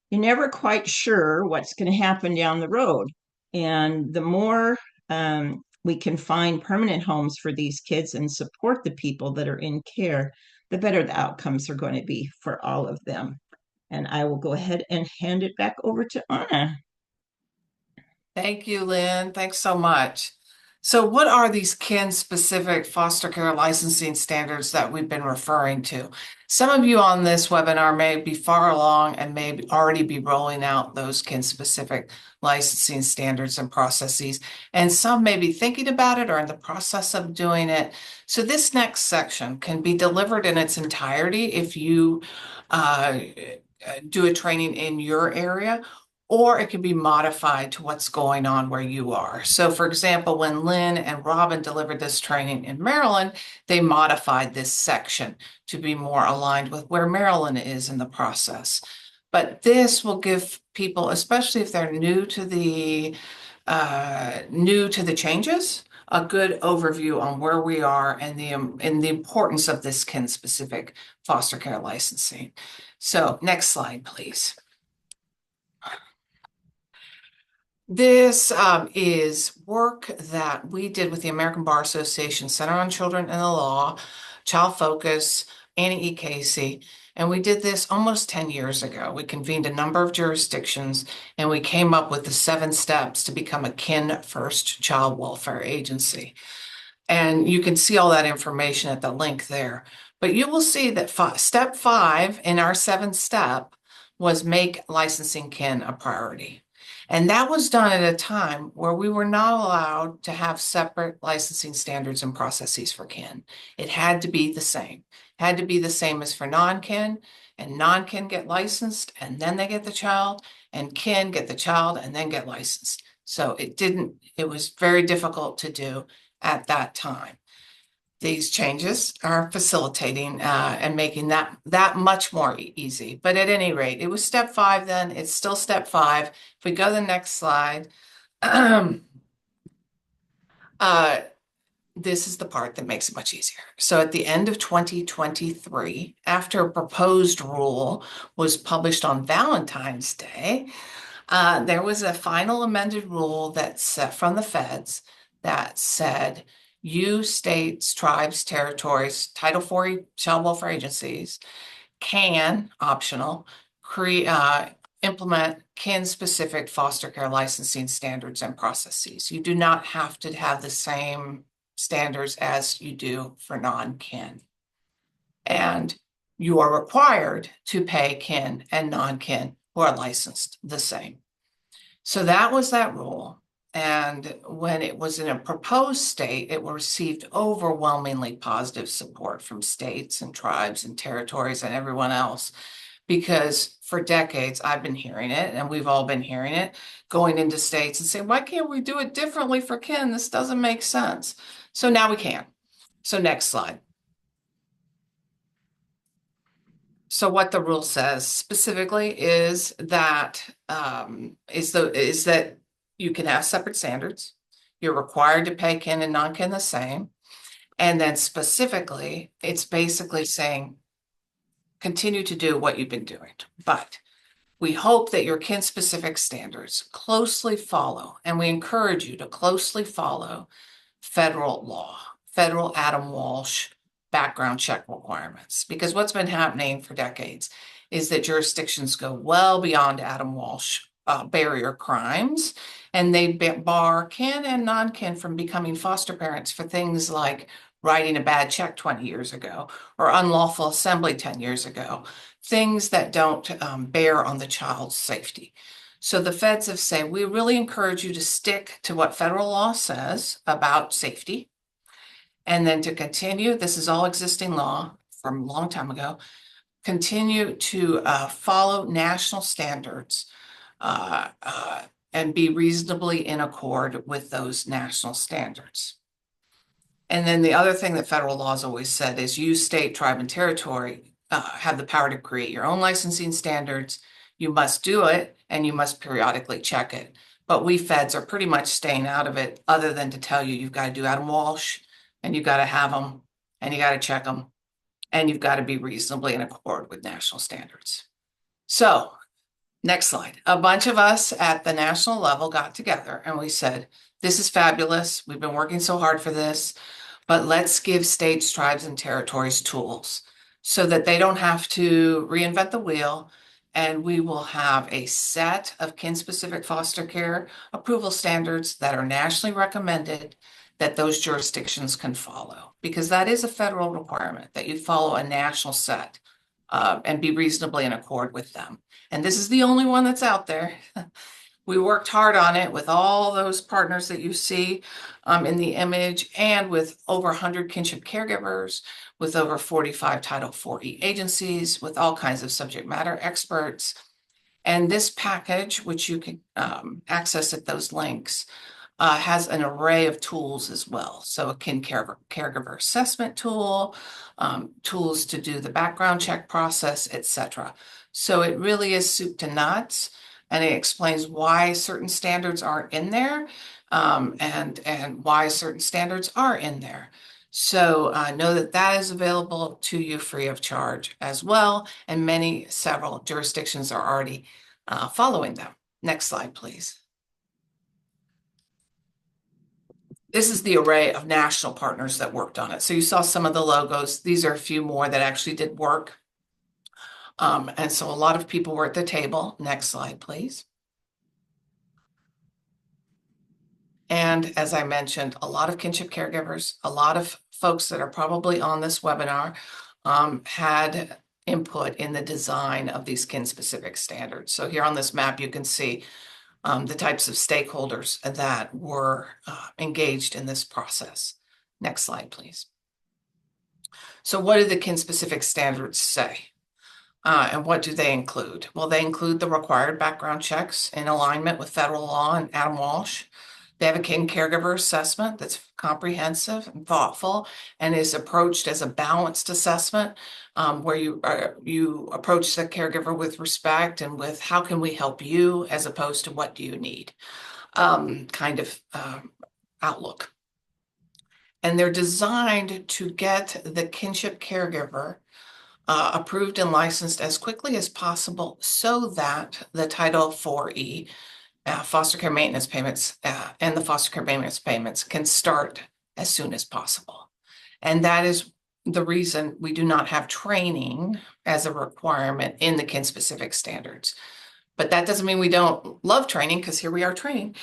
you're never quite sure what's going to happen down the road. And the more we can find permanent homes for these kids and support the people that are in care, the better the outcomes are going to be for all of them. And I will go ahead and hand it back over to Anna. Thank you, Lynn. Thanks so much. So what are these kin-specific foster care licensing standards that we've been referring to? Some of you on this webinar may be far along and may already be rolling out those kin-specific licensing standards and processes, and some may be thinking about it or in the process of doing it. So this next section can be delivered in its entirety if you do a training in your area, or it can be modified to what's going on where you are. So for example, when Lynn and Robin delivered this training in Maryland, they modified this section to be more aligned with where Maryland is in the process. But this will give people, especially if they're new to the changes, a good overview on where we are and the importance of this kin-specific foster care licensing. So next slide, please. This is work that we did with the American Bar Association Center on Children and the Law, Child Focus, Annie E. Casey, and we did this almost 10 years ago. We convened a number of jurisdictions and we came up with the 7 steps to become a kin first child welfare agency. And you can see all that information at the link there. But you will see that step 5 in our 7 step was make licensing kin a priority. And that was done at a time where we were not allowed to have separate licensing standards and processes for kin. It had to be the same. It had to be the same as for non-kin, and non-kin get licensed and then they get the child, and kin get the child and then get licensed. So it was very difficult to do at that time. These changes are facilitating and making that much more easy. But at any rate, it was step 5 then. It's still step 5. If we go to the next slide, this is the part that makes it much easier. So at the end of 2023, after a proposed rule was published on Valentine's Day, there was a final amended rule that's from the feds that said, you states, tribes, territories, Title IV child welfare agencies can, optional, implement kin-specific foster care licensing standards and processes. You do not have to have the same standards as you do for non-kin. And you are required to pay kin and non-kin who are licensed the same. So that was that rule. And when it was in a proposed state, it received overwhelmingly positive support from states and tribes and territories and everyone else. Because for decades, I've been hearing it, and we've all been hearing it, going into states and saying, why can't we do it differently for kin? This doesn't make sense. So now we can. So next slide. So what the rule says specifically is that you can have separate standards. You're required to pay kin and non-kin the same. And then specifically, it's basically saying, continue to do what you've been doing. But we hope that your kin-specific standards closely follow, and we encourage you to closely follow federal law, federal Adam Walsh background check requirements. Because what's been happening for decades is that jurisdictions go well beyond Adam Walsh barrier crimes, and they bar kin and non-kin from becoming foster parents for things like writing a bad check 20 years ago or unlawful assembly 10 years ago, things that don't bear on the child's safety. So the feds have said, we really encourage you to stick to what federal law says about safety. And then to continue, this is all existing law from a long time ago, continue to follow national standards and be reasonably in accord with those national standards. And then the other thing that federal law has always said is you, state, tribe, and territory have the power to create your own licensing standards. You must do it, and you must periodically check it. But we feds are pretty much staying out of it, other than to tell you you've got to do Adam Walsh, and you've got to have them, and you got to check them, and you've got to be reasonably in accord with national standards. So next slide. A bunch of us at the national level got together and we said, this is fabulous. We've been working so hard for this, but let's give states, tribes, and territories tools so that they don't have to reinvent the wheel. And we will have a set of kin-specific foster care approval standards that are nationally recommended that those jurisdictions can follow, because that is a federal requirement that you follow a national set and be reasonably in accord with them. And this is the only one that's out there. We worked hard on it with all those partners that you see in the image, and with over 100 kinship caregivers, with over 45 Title IV agencies, with all kinds of subject matter experts. And this package, which you can access at those links, has an array of tools as well. So a kin caregiver assessment tool, tools to do the background check process, etc. So it really is soup to nuts, and it explains why certain standards aren't in there. and why certain standards are in there. So know that that is available to you free of charge as well, and several jurisdictions are already following them. Next slide, please. This is the array of national partners that worked on it. So you saw some of the logos. These are a few more that actually did work. And so a lot of people were at the table. Next slide, please. And as I mentioned, a lot of kinship caregivers, a lot of folks that are probably on this webinar had input in the design of these kin-specific standards. So here on this map, you can see the types of stakeholders that were engaged in this process. Next slide, please. So what do the kin-specific standards say? And what do they include? Well, they include the required background checks in alignment with federal law and Adam Walsh. They have a kin caregiver assessment that's comprehensive and thoughtful and is approached as a balanced assessment where you approach the caregiver with respect and with how can we help you as opposed to what do you need kind of outlook. And they're designed to get the kinship caregiver approved and licensed as quickly as possible so that the Title IV-E foster care maintenance payments and the foster care maintenance payments can start as soon as possible. And that is the reason we do not have training as a requirement in the kin-specific standards. But that doesn't mean we don't love training, because here we are training.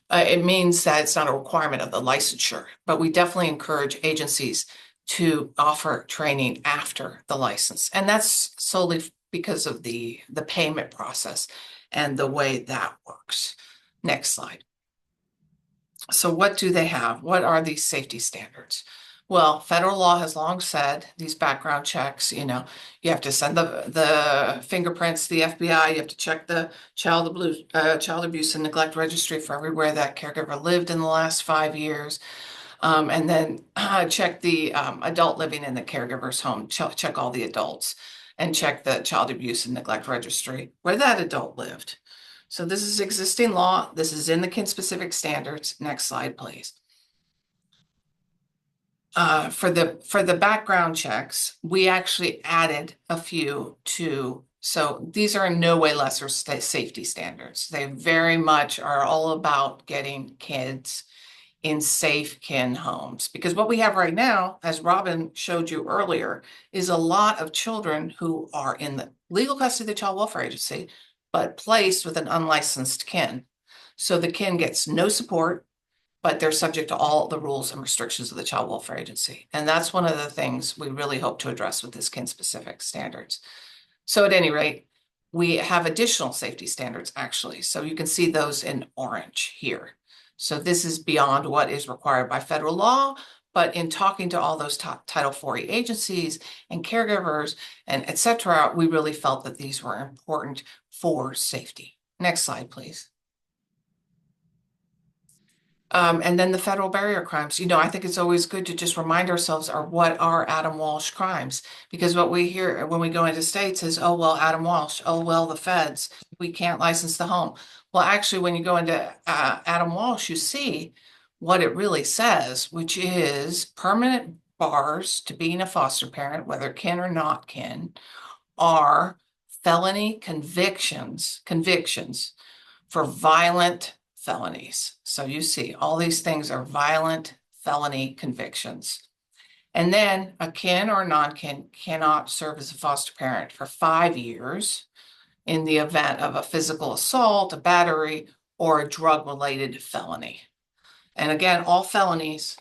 It means that it's not a requirement of the licensure, but we definitely encourage agencies to offer training after the license. And that's solely because of the payment process and the way that works. Next slide. So what do they have? What are these safety standards? Well, federal law has long said these background checks, you have to send the fingerprints to the FBI, you have to check the child abuse and neglect registry for everywhere that caregiver lived in the last 5 years. And then check the adult living in the caregiver's home, check all the adults, and check the child abuse and neglect registry where that adult lived. So this is existing law. This is in the kin-specific standards. Next slide, please. For the background checks, we actually added a few so these are in no way lesser safety standards. They very much are all about getting kids in safe kin homes. Because what we have right now, as Robin showed you earlier, is a lot of children who are in the legal custody of the Child Welfare Agency, but placed with an unlicensed kin. So the kin gets no support, but they're subject to all the rules and restrictions of the Child Welfare Agency. And that's one of the things we really hope to address with this kin-specific standards. So at any rate, we have additional safety standards, actually. So you can see those in orange here. So this is beyond what is required by federal law, but in talking to all those Title IV agencies and caregivers and et cetera, we really felt that these were important for safety. Next slide, please. And then the federal barrier crimes. I think it's always good to just remind ourselves what are Adam Walsh crimes? Because what we hear when we go into states is, oh, well, Adam Walsh, oh, well, the feds, we can't license the home. Well, actually, when you go into Adam Walsh, you see what it really says, which is permanent bars to being a foster parent, whether kin or not kin, are felony convictions for violent felonies. So you see, all these things are violent felony convictions. And then a kin or a non-kin cannot serve as a foster parent for 5 years in the event of a physical assault, a battery, or a drug-related felony. And again, all felonies.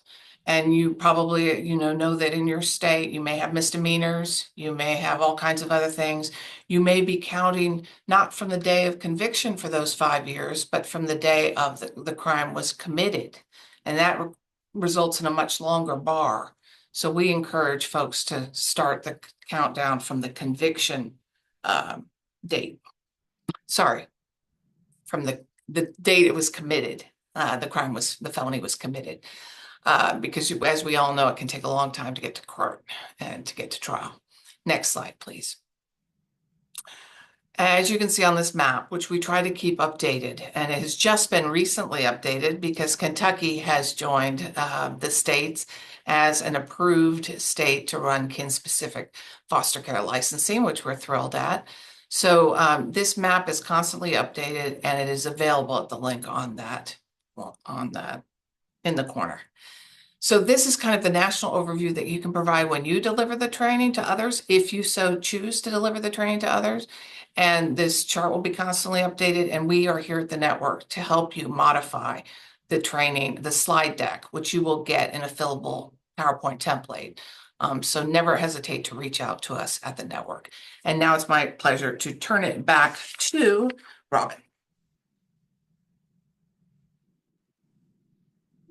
And you probably, know that in your state, you may have misdemeanors, you may have all kinds of other things. You may be counting not from the day of conviction for those 5 years, but from the day of the crime was committed. And that results in a much longer bar. So we encourage folks to start the countdown from the conviction date. Sorry, from the date it was committed. The felony was committed. Because as we all know, it can take a long time to get to court and to get to trial. Next slide, please. As you can see on this map, which we try to keep updated, and it has just been recently updated because Kentucky has joined the states as an approved state to run kin-specific foster care licensing, which we're thrilled at. So this map is constantly updated, and it is available at the link on that, in the corner. So this is kind of the national overview that you can provide when you deliver the training to others, if you so choose to deliver the training to others. And this chart will be constantly updated, and we are here at the network to help you modify the training, the slide deck, which you will get in a fillable PowerPoint template. So never hesitate to reach out to us at the network. And now it's my pleasure to turn it back to Robin.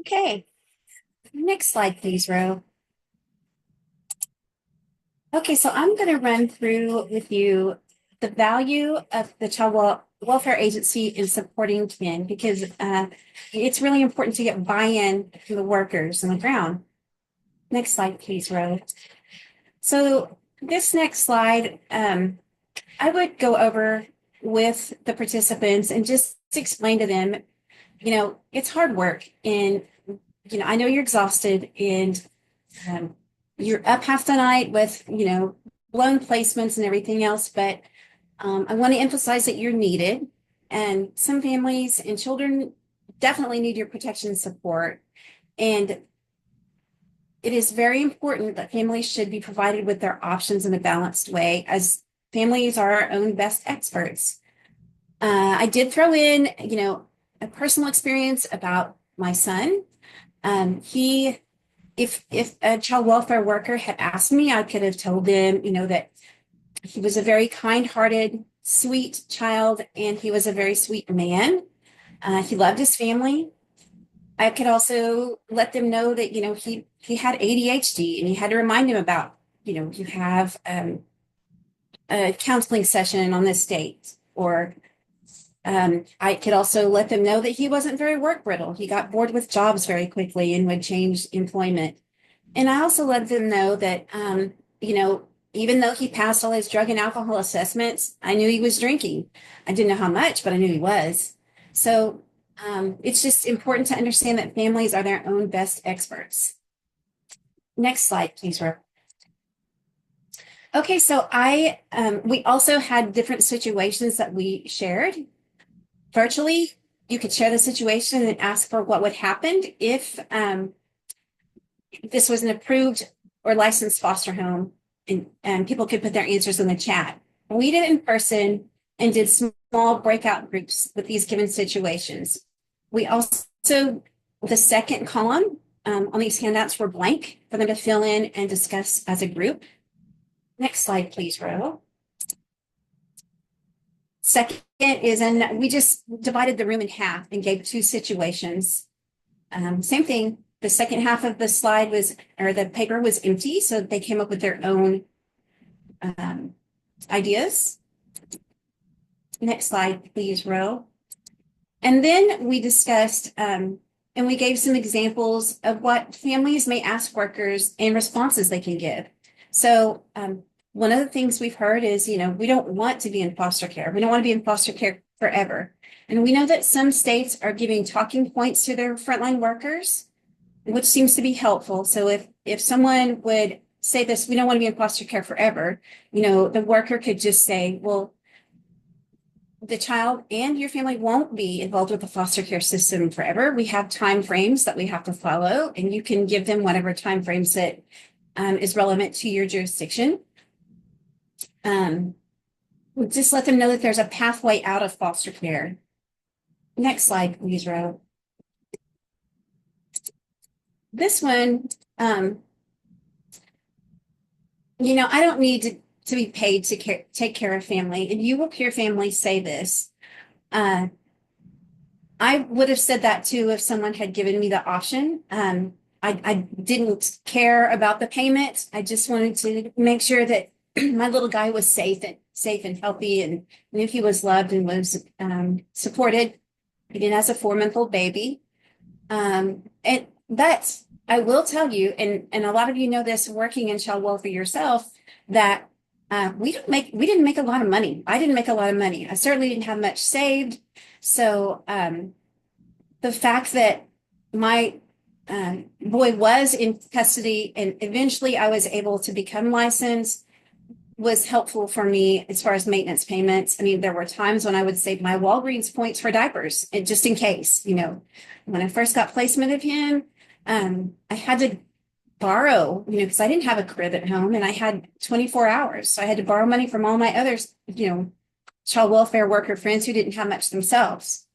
Okay. Next slide, please, Ro. Okay, so I'm going to run through with you the value of the Child Welfare Agency in supporting kin, because it's really important to get buy-in from the workers on the ground. Next slide, please, Ro. So this next slide, I would go over with the participants and just explain to them, it's hard work, and I know you're exhausted, and you're up half the night with, blown placements and everything else, but I want to emphasize that you're needed, and some families and children definitely need your protection and support. And it is very important that families should be provided with their options in a balanced way, as families are our own best experts. I did throw in, a personal experience about my son. If a child welfare worker had asked me, I could have told them, that he was a very kind-hearted, sweet child, and he was a very sweet man. He loved his family. I could also let them know that, he had ADHD, and you had to remind him about, you have a counseling session on this date. Or I could also let them know that he wasn't very work brittle. He got bored with jobs very quickly and would change employment. And I also let them know that, even though he passed all his drug and alcohol assessments, I knew he was drinking. I didn't know how much, but I knew he was. So it's just important to understand that families are their own best experts. Next slide, please, Rob. Okay, so we also had different situations that we shared virtually. You could share the situation and ask for what would happen if this was an approved or licensed foster home, and people could put their answers in the chat. We did it in person and did small breakout groups with these given situations. We also, the second column on these handouts were blank for them to fill in and discuss as a group. Next slide, please, Ro. Second is, and we just divided the room in half and gave 2 situations. Same thing. The second half of the slide the paper was empty, so they came up with their own ideas. Next slide, please, Ro. And then we discussed and we gave some examples of what families may ask workers and responses they can give. So one of the things we've heard is, we don't want to be in foster care. We don't want to be in foster care forever. And we know that some states are giving talking points to their frontline workers, which seems to be helpful. So if someone would say this, we don't want to be in foster care forever, the worker could just say, well, the child and your family won't be involved with the foster care system forever. We have time frames that we have to follow, and you can give them whatever time frames that is relevant to your jurisdiction. Just let them know that there's a pathway out of foster care. Next slide, please, Ro. This one, I don't need to be paid to take care of family, and you will hear families say this. I would have said that too if someone had given me the option. I didn't care about the payment. I just wanted to make sure that my little guy was safe and healthy, and knew he was loved and was supported, even as a 4-month-old baby. But I will tell you, and a lot of you know this working in child welfare yourself, that We didn't make a lot of money. I didn't make a lot of money. I certainly didn't have much saved. So the fact that my boy was in custody and eventually I was able to become licensed was helpful for me as far as maintenance payments. I mean, there were times when I would save my Walgreens points for diapers, and just in case, when I first got placement of him, I had to borrow, because I didn't have a crib at home and I had 24 hours. So I had to borrow money from all my other, child welfare worker friends who didn't have much themselves.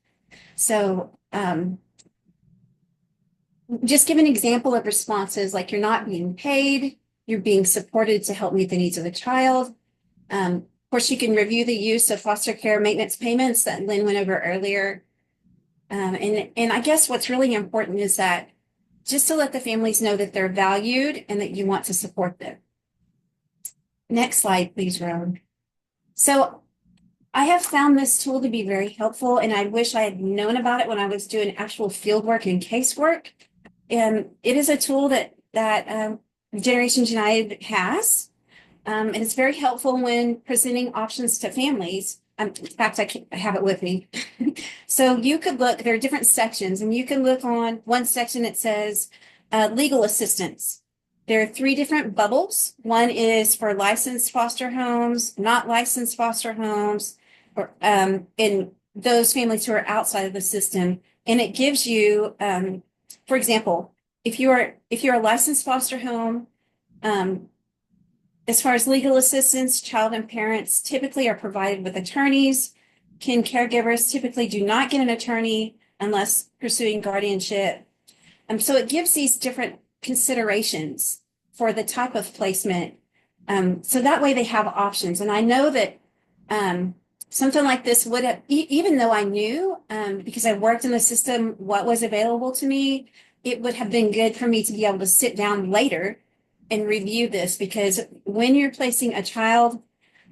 So just give an example of responses like you're not being paid, you're being supported to help meet the needs of the child. Of course, you can review the use of foster care maintenance payments that Lynn went over earlier. And I guess what's really important is that just to let the families know that they're valued and that you want to support them. Next slide, please, Roan. So I have found this tool to be very helpful, and I wish I had known about it when I was doing actual field work and casework. And it is a tool that Generations United has. And it's very helpful when presenting options to families. In fact, I have it with me. So you could look, there are different sections, and you can look on one section that says legal assistance. There are 3 different bubbles. One is for licensed foster homes, not licensed foster homes, or in those families who are outside of the system. And it gives you, for example, if you're a licensed foster home, as far as legal assistance, child and parents typically are provided with attorneys. Kin caregivers typically do not get an attorney unless pursuing guardianship. So it gives these different considerations for the type of placement. So that way they have options. And I know that something like this would have, even though I knew, because I worked in the system, what was available to me, it would have been good for me to be able to sit down later and review this, because when you're placing a child,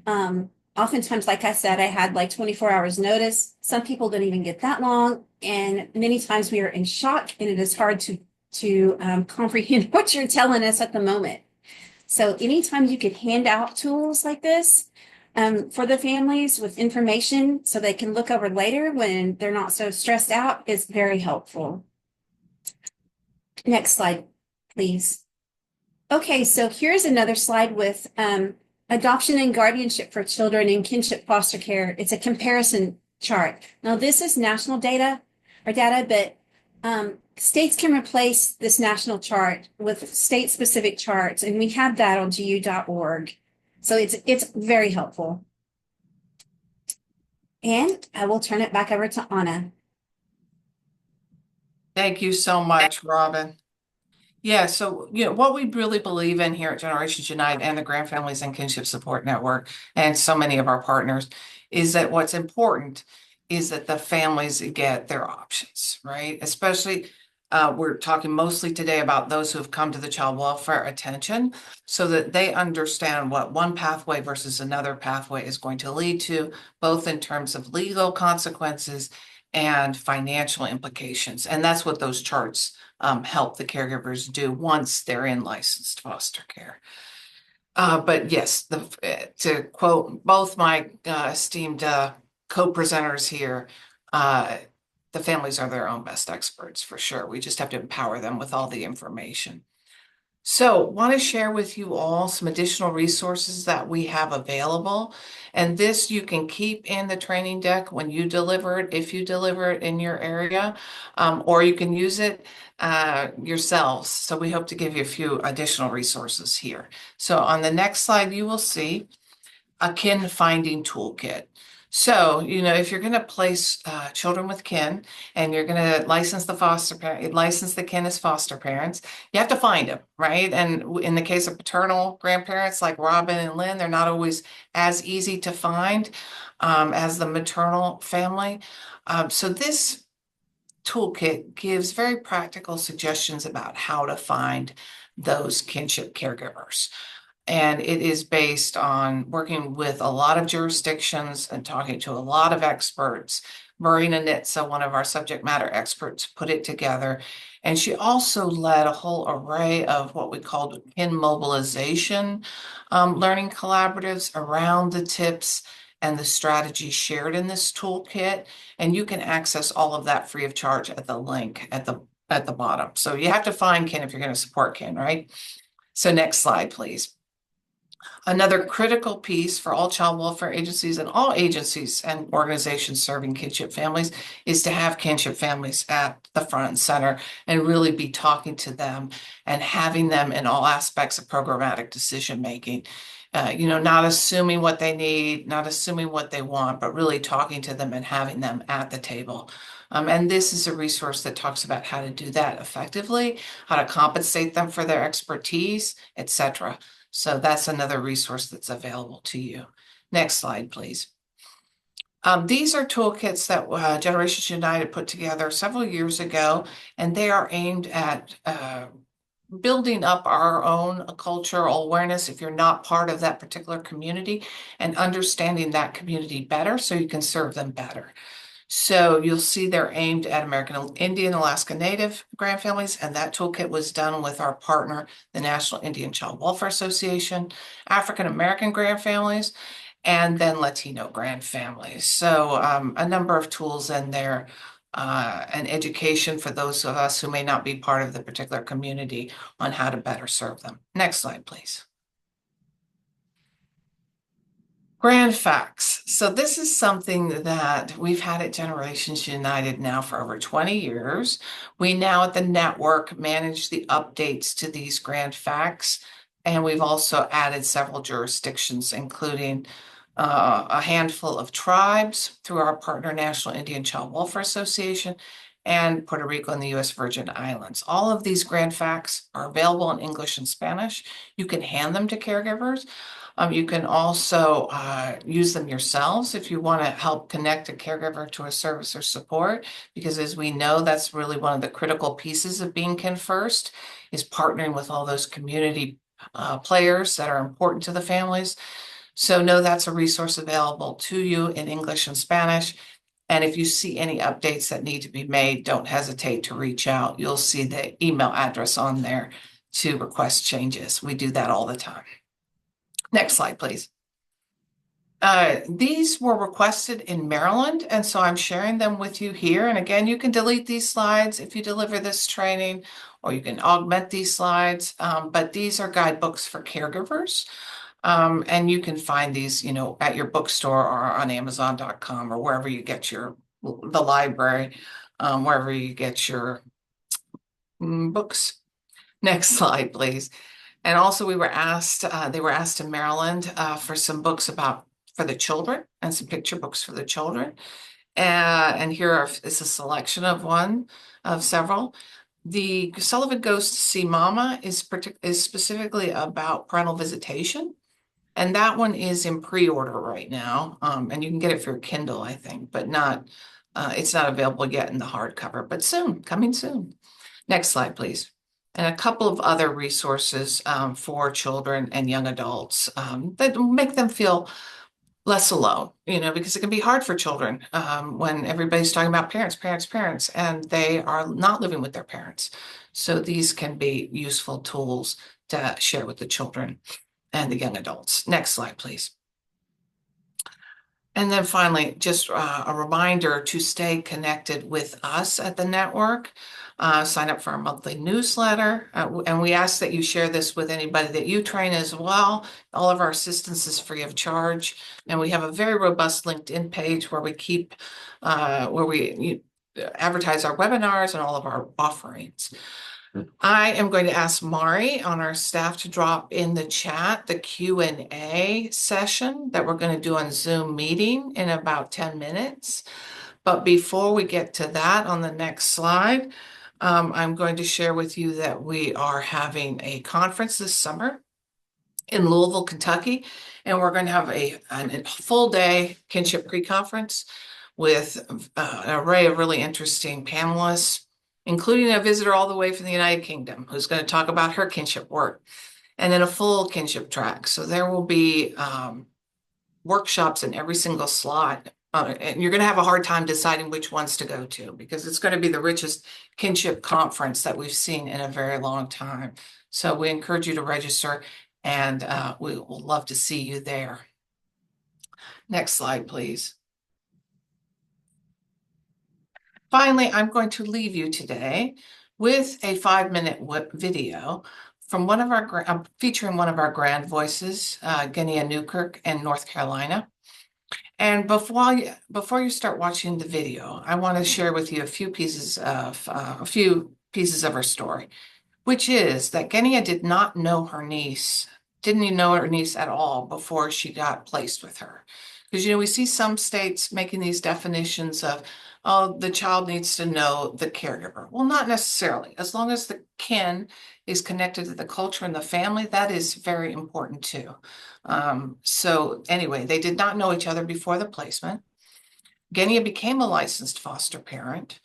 oftentimes, like I said, I had like 24 hours notice. Some people don't even get that long. And many times we are in shock, and it is hard to comprehend what you're telling us at the moment. So anytime you could hand out tools like this for the families with information so they can look over later when they're not so stressed out is very helpful. Next slide, please. Okay, so here's another slide with adoption and guardianship for children in kinship foster care. It's a comparison chart. Now, this is national data, but states can replace this national chart with state-specific charts, and we have that on gu.org. So it's very helpful. And I will turn it back over to Anna. Thank you so much, Robin. Yeah, so what we really believe in here at Generations United and the Grand Families and Kinship Support Network and so many of our partners is that what's important is that the families get their options, right? Especially we're talking mostly today about those who have come to the child welfare attention so that they understand what one pathway versus another pathway is going to lead to, both in terms of legal consequences and financial implications. And that's what those charts help the caregivers do once they're in licensed foster care. But yes, to quote both my esteemed co-presenters here, the families are their own best experts for sure. We just have to empower them with all the information. So want to share with you all some additional resources that we have available. And this you can keep in the training deck when you deliver it, if you deliver it in your area, or you can use it yourselves. So we hope to give you a few additional resources here. So on the next slide, you will see a kin finding toolkit. So, if you're going to place children with kin and you're going to license the kin as foster parents, you have to find them, right? And in the case of paternal grandparents like Robin and Lynn, they're not always as easy to find as the maternal family. So this toolkit gives very practical suggestions about how to find those kinship caregivers. And it is based on working with a lot of jurisdictions and talking to a lot of experts Marina Nitza, one of our subject matter experts, put it together. And she also led a whole array of what we called kin mobilization learning collaboratives around the tips and the strategies shared in this toolkit. And you can access all of that free of charge at the link at the bottom. So you have to find kin if you're going to support kin, right? So next slide, please. Another critical piece for all child welfare agencies and all agencies and organizations serving kinship families is to have kinship families at the front and center and really be talking to them and having them in all aspects of programmatic decision making. Not assuming what they need, not assuming what they want, but really talking to them and having them at the table. And this is a resource that talks about how to do that effectively, how to compensate them for their expertise, etc. So that's another resource that's available to you. Next slide, please. These are toolkits that Generations United put together several years ago, and they are aimed at building up our own cultural awareness if you're not part of that particular community and understanding that community better so you can serve them better. So you'll see they're aimed at American Indian, Alaska Native grand families, and that toolkit was done with our partner, the National Indian Child Welfare Association, African American grand families, and then Latino grand families. So a number of tools in there and education for those of us who may not be part of the particular community on how to better serve them. Next slide, please. Grand facts. So this is something that we've had at Generations United now for over 20 years. We now at the network manage the updates to these grand facts, and we've also added several jurisdictions, including a handful of tribes through our partner National Indian Child Welfare Association and Puerto Rico and the U.S. Virgin Islands. All of these grand facts are available in English and Spanish. You can hand them to caregivers. You can also use them yourselves if you want to help connect a caregiver to a service or support, because as we know, that's really one of the critical pieces of being Kin First, is partnering with all those community players that are important to the families. So know that's a resource available to you in English and Spanish. And if you see any updates that need to be made, don't hesitate to reach out. You'll see the email address on there to request changes. We do that all the time. Next slide, please. These were requested in Maryland, and so I'm sharing them with you here. And again, you can delete these slides if you deliver this training, or you can augment these slides, but these are guidebooks for caregivers. And you can find these, at your bookstore or on Amazon.com or wherever you get the library, wherever you get your books. Next slide, please. And also they were asked in Maryland for some books for the children and some picture books for the children. And here is a selection of several. The Sullivan Goes to See Mama is specifically about parental visitation. And that one is in pre-order right now. And you can get it for Kindle, I think, but it's not available yet in the hardcover, but soon, coming soon. Next slide, please. And a couple of other resources for children and young adults that make them feel less alone, because it can be hard for children when everybody's talking about parents, and they are not living with their parents. So these can be useful tools to share with the children and the young adults. Next slide, please. And then finally, just a reminder to stay connected with us at the network. Sign up for our monthly newsletter. And we ask that you share this with anybody that you train as well. All of our assistance is free of charge. And we have a very robust LinkedIn page where we advertise our webinars and all of our offerings. I am going to ask Mari on our staff to drop in the chat the Q&A session that we're going to do on Zoom meeting in about 10 minutes. But before we get to that, on the next slide, I'm going to share with you that we are having a conference this summer in Louisville, Kentucky, and we're going to have a full day Kinship pre-conference with an array of really interesting panelists, including a visitor all the way from the United Kingdom who's going to talk about her kinship work, and then a full kinship track. So there will be workshops in every single slot And you're going to have a hard time deciding which ones to go to because it's going to be the richest kinship conference that we've seen in a very long time. So we encourage you to register, and we will love to see you there. Next slide, please. Finally, I'm going to leave you today with a 5-minute video from one of our featuring one of our grand voices, Genia Newkirk in North Carolina. And before you start watching the video, I want to share with you a few pieces of her story, which is that Genia did not know her niece, didn't even know her niece at all before she got placed with her. Because, we see some states making these definitions of, oh, the child needs to know the caregiver. Well, not necessarily. As long as the kin is connected to the culture and the family, that is very important too. So anyway, they did not know each other before the placement. Genia became a licensed foster parent,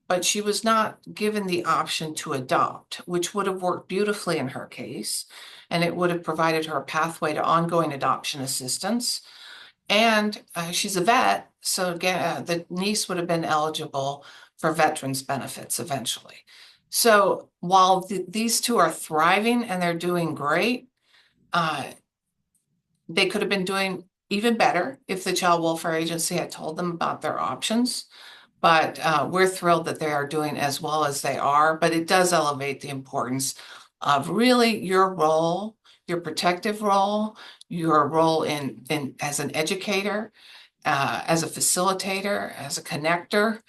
but she was not given the option to adopt, which would have worked beautifully in her case, and it would have provided her a pathway to ongoing adoption assistance. And she's a vet, so the niece would have been eligible for veterans benefits eventually. So while these two are thriving and they're doing great, they could have been doing even better if the Child Welfare Agency had told them about their options. But we're thrilled that they are doing as well as they are. But it does elevate the importance of really your role, your protective role, your role in as an educator, as a facilitator, as a connector.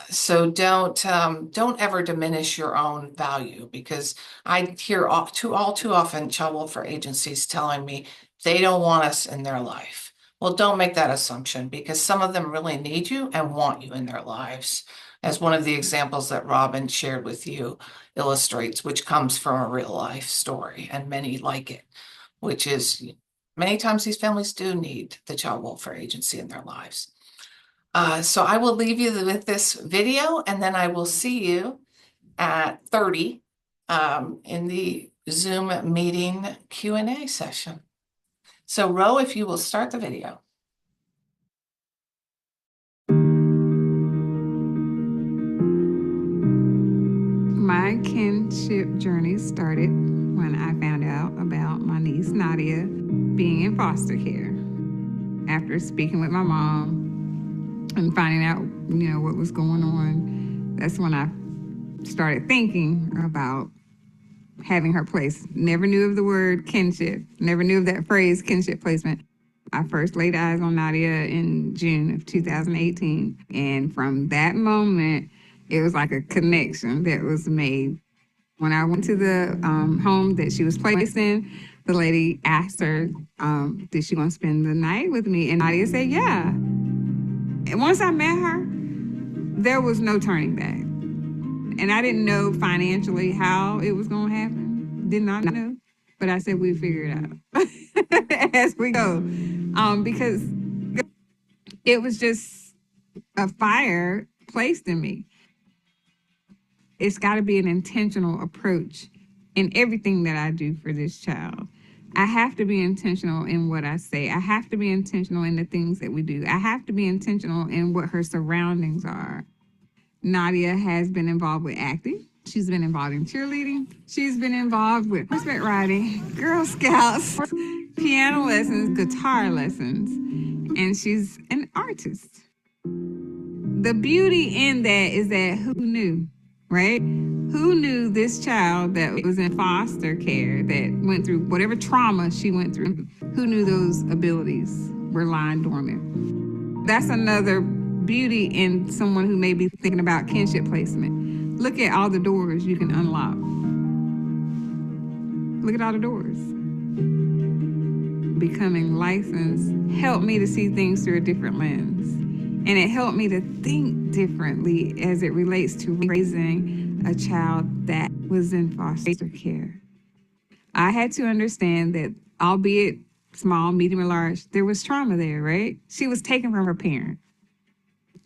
So don't ever diminish your own value, because I hear all too often child welfare agencies telling me they don't want us in their life. Well, don't make that assumption, because some of them really need you and want you in their lives, as one of the examples that Robin shared with you illustrates, which comes from a real life story, and many like it, which is many times these families do need the child welfare agency in their lives. So I will leave you with this video, and then I will see you at 30 in the Zoom meeting Q&A session. So Ro, if you will start the video. My kinship journey started when I found out about my niece Nadia being in foster care. After speaking with my mom and finding out, what was going on, that's when I started thinking about having her placed. Never knew of the word kinship, never knew of that phrase kinship placement. I first laid eyes on Nadia in June of 2018. And from that moment, it was like a connection that was made. When I went to the home that she was placed in, the lady asked her, did she want to spend the night with me? And Nadia said, yeah. And once I met her, there was no turning back. And I didn't know financially how it was going to happen. Did not know. But I said, we'll figure it out as we go. Because it was just a fire placed in me. It's got to be an intentional approach in everything that I do for this child. I have to be intentional in what I say. I have to be intentional in the things that we do. I have to be intentional in what her surroundings are. Nadia has been involved with acting. She's been involved in cheerleading. She's been involved with horseback riding, Girl Scouts, piano lessons, guitar lessons, and she's an artist. The beauty in that is that who knew, right? Who knew this child that was in foster care, that went through whatever trauma she went through, who knew those abilities were lying dormant? That's another beauty in someone who may be thinking about kinship placement. Look at all the doors you can unlock. Look at all the doors. Becoming licensed helped me to see things through a different lens. And it helped me to think differently as it relates to raising a child that was in foster care. I had to understand that, albeit small, medium, or large, there was trauma there, right? She was taken from her parent.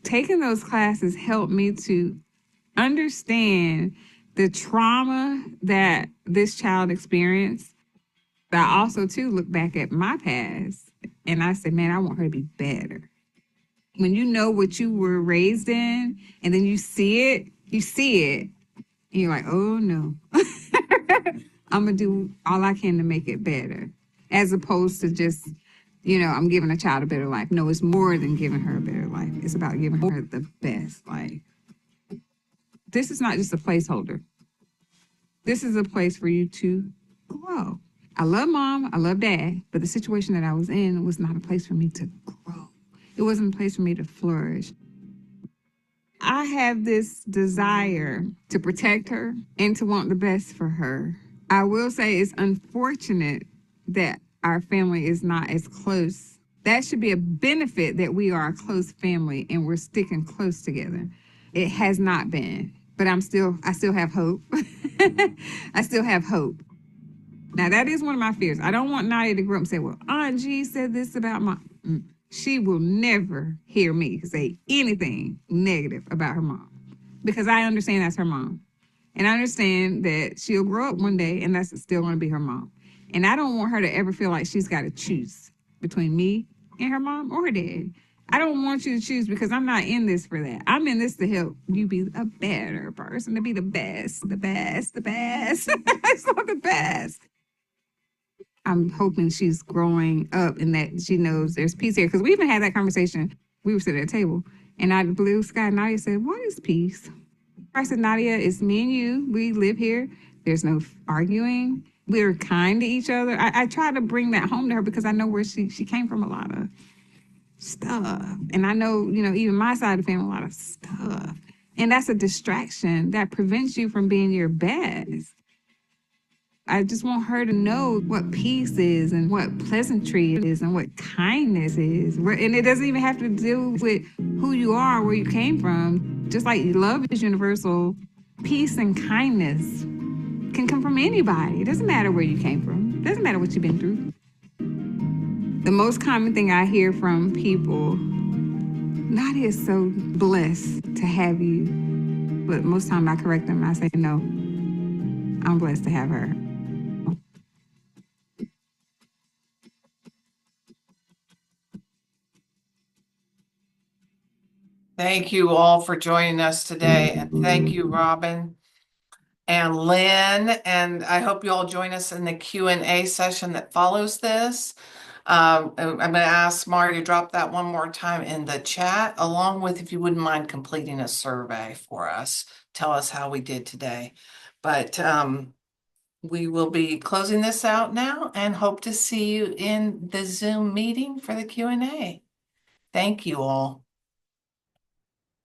Taking those classes helped me to understand the trauma that this child experienced. But I also, too, look back at my past and I said, man, I want her to be better. When you know what you were raised in and then you see it, and you're like, oh no. I'm going to do all I can to make it better, as opposed to just, I'm giving a child a better life. No, it's more than giving her a better life. It's about giving her the best life. This is not just a placeholder. This is a place for you to grow. I love mom, I love dad, but the situation that I was in was not a place for me to grow. It wasn't a place for me to flourish. I have this desire to protect her and to want the best for her. I will say it's unfortunate that our family is not as close. That should be a benefit, that we are a close family and we're sticking close together. It has not been, but I still have hope. I still have hope. Now, that is one of my fears. I don't want Nadia to grow up and say, well, Aunt G said this about my... She will never hear me say anything negative about her mom, because I understand that's her mom. And I understand that she'll grow up one day and that's still going to be her mom. And I don't want her to ever feel like she's got to choose between me and her mom or her dad. I don't want you to choose, because I'm not in this for that. I'm in this to help you be a better person, to be the best, the best, the best. It's not the best. I'm hoping she's growing up and that she knows there's peace here. Because we even had that conversation. We were sitting at a table and I blue sky. Nadia said, what is peace? I said, Nadia, it's me and you. We live here. There's no arguing. We're kind to each other. I try to bring that home to her because I know where she came from, a lot of stuff. And I know, even my side of the family, a lot of stuff. And that's a distraction that prevents you from being your best. I just want her to know what peace is and what pleasantry is and what kindness is. And it doesn't even have to do with who you are, where you came from. Just like love is universal, peace and kindness can come from anybody. It doesn't matter where you came from. It doesn't matter what you've been through. The most common thing I hear from people, Nadia is so blessed to have you. But most time I correct them. I say, no, I'm blessed to have her. Thank you all for joining us today. And thank you, Robin and Lynn. And I hope you all join us in the Q&A session that follows this. I'm going to ask Mari to drop that one more time in the chat, along with, if you wouldn't mind completing a survey for us. Tell us how we did today. But we will be closing this out now and hope to see you in the Zoom meeting for the Q&A. Thank you all.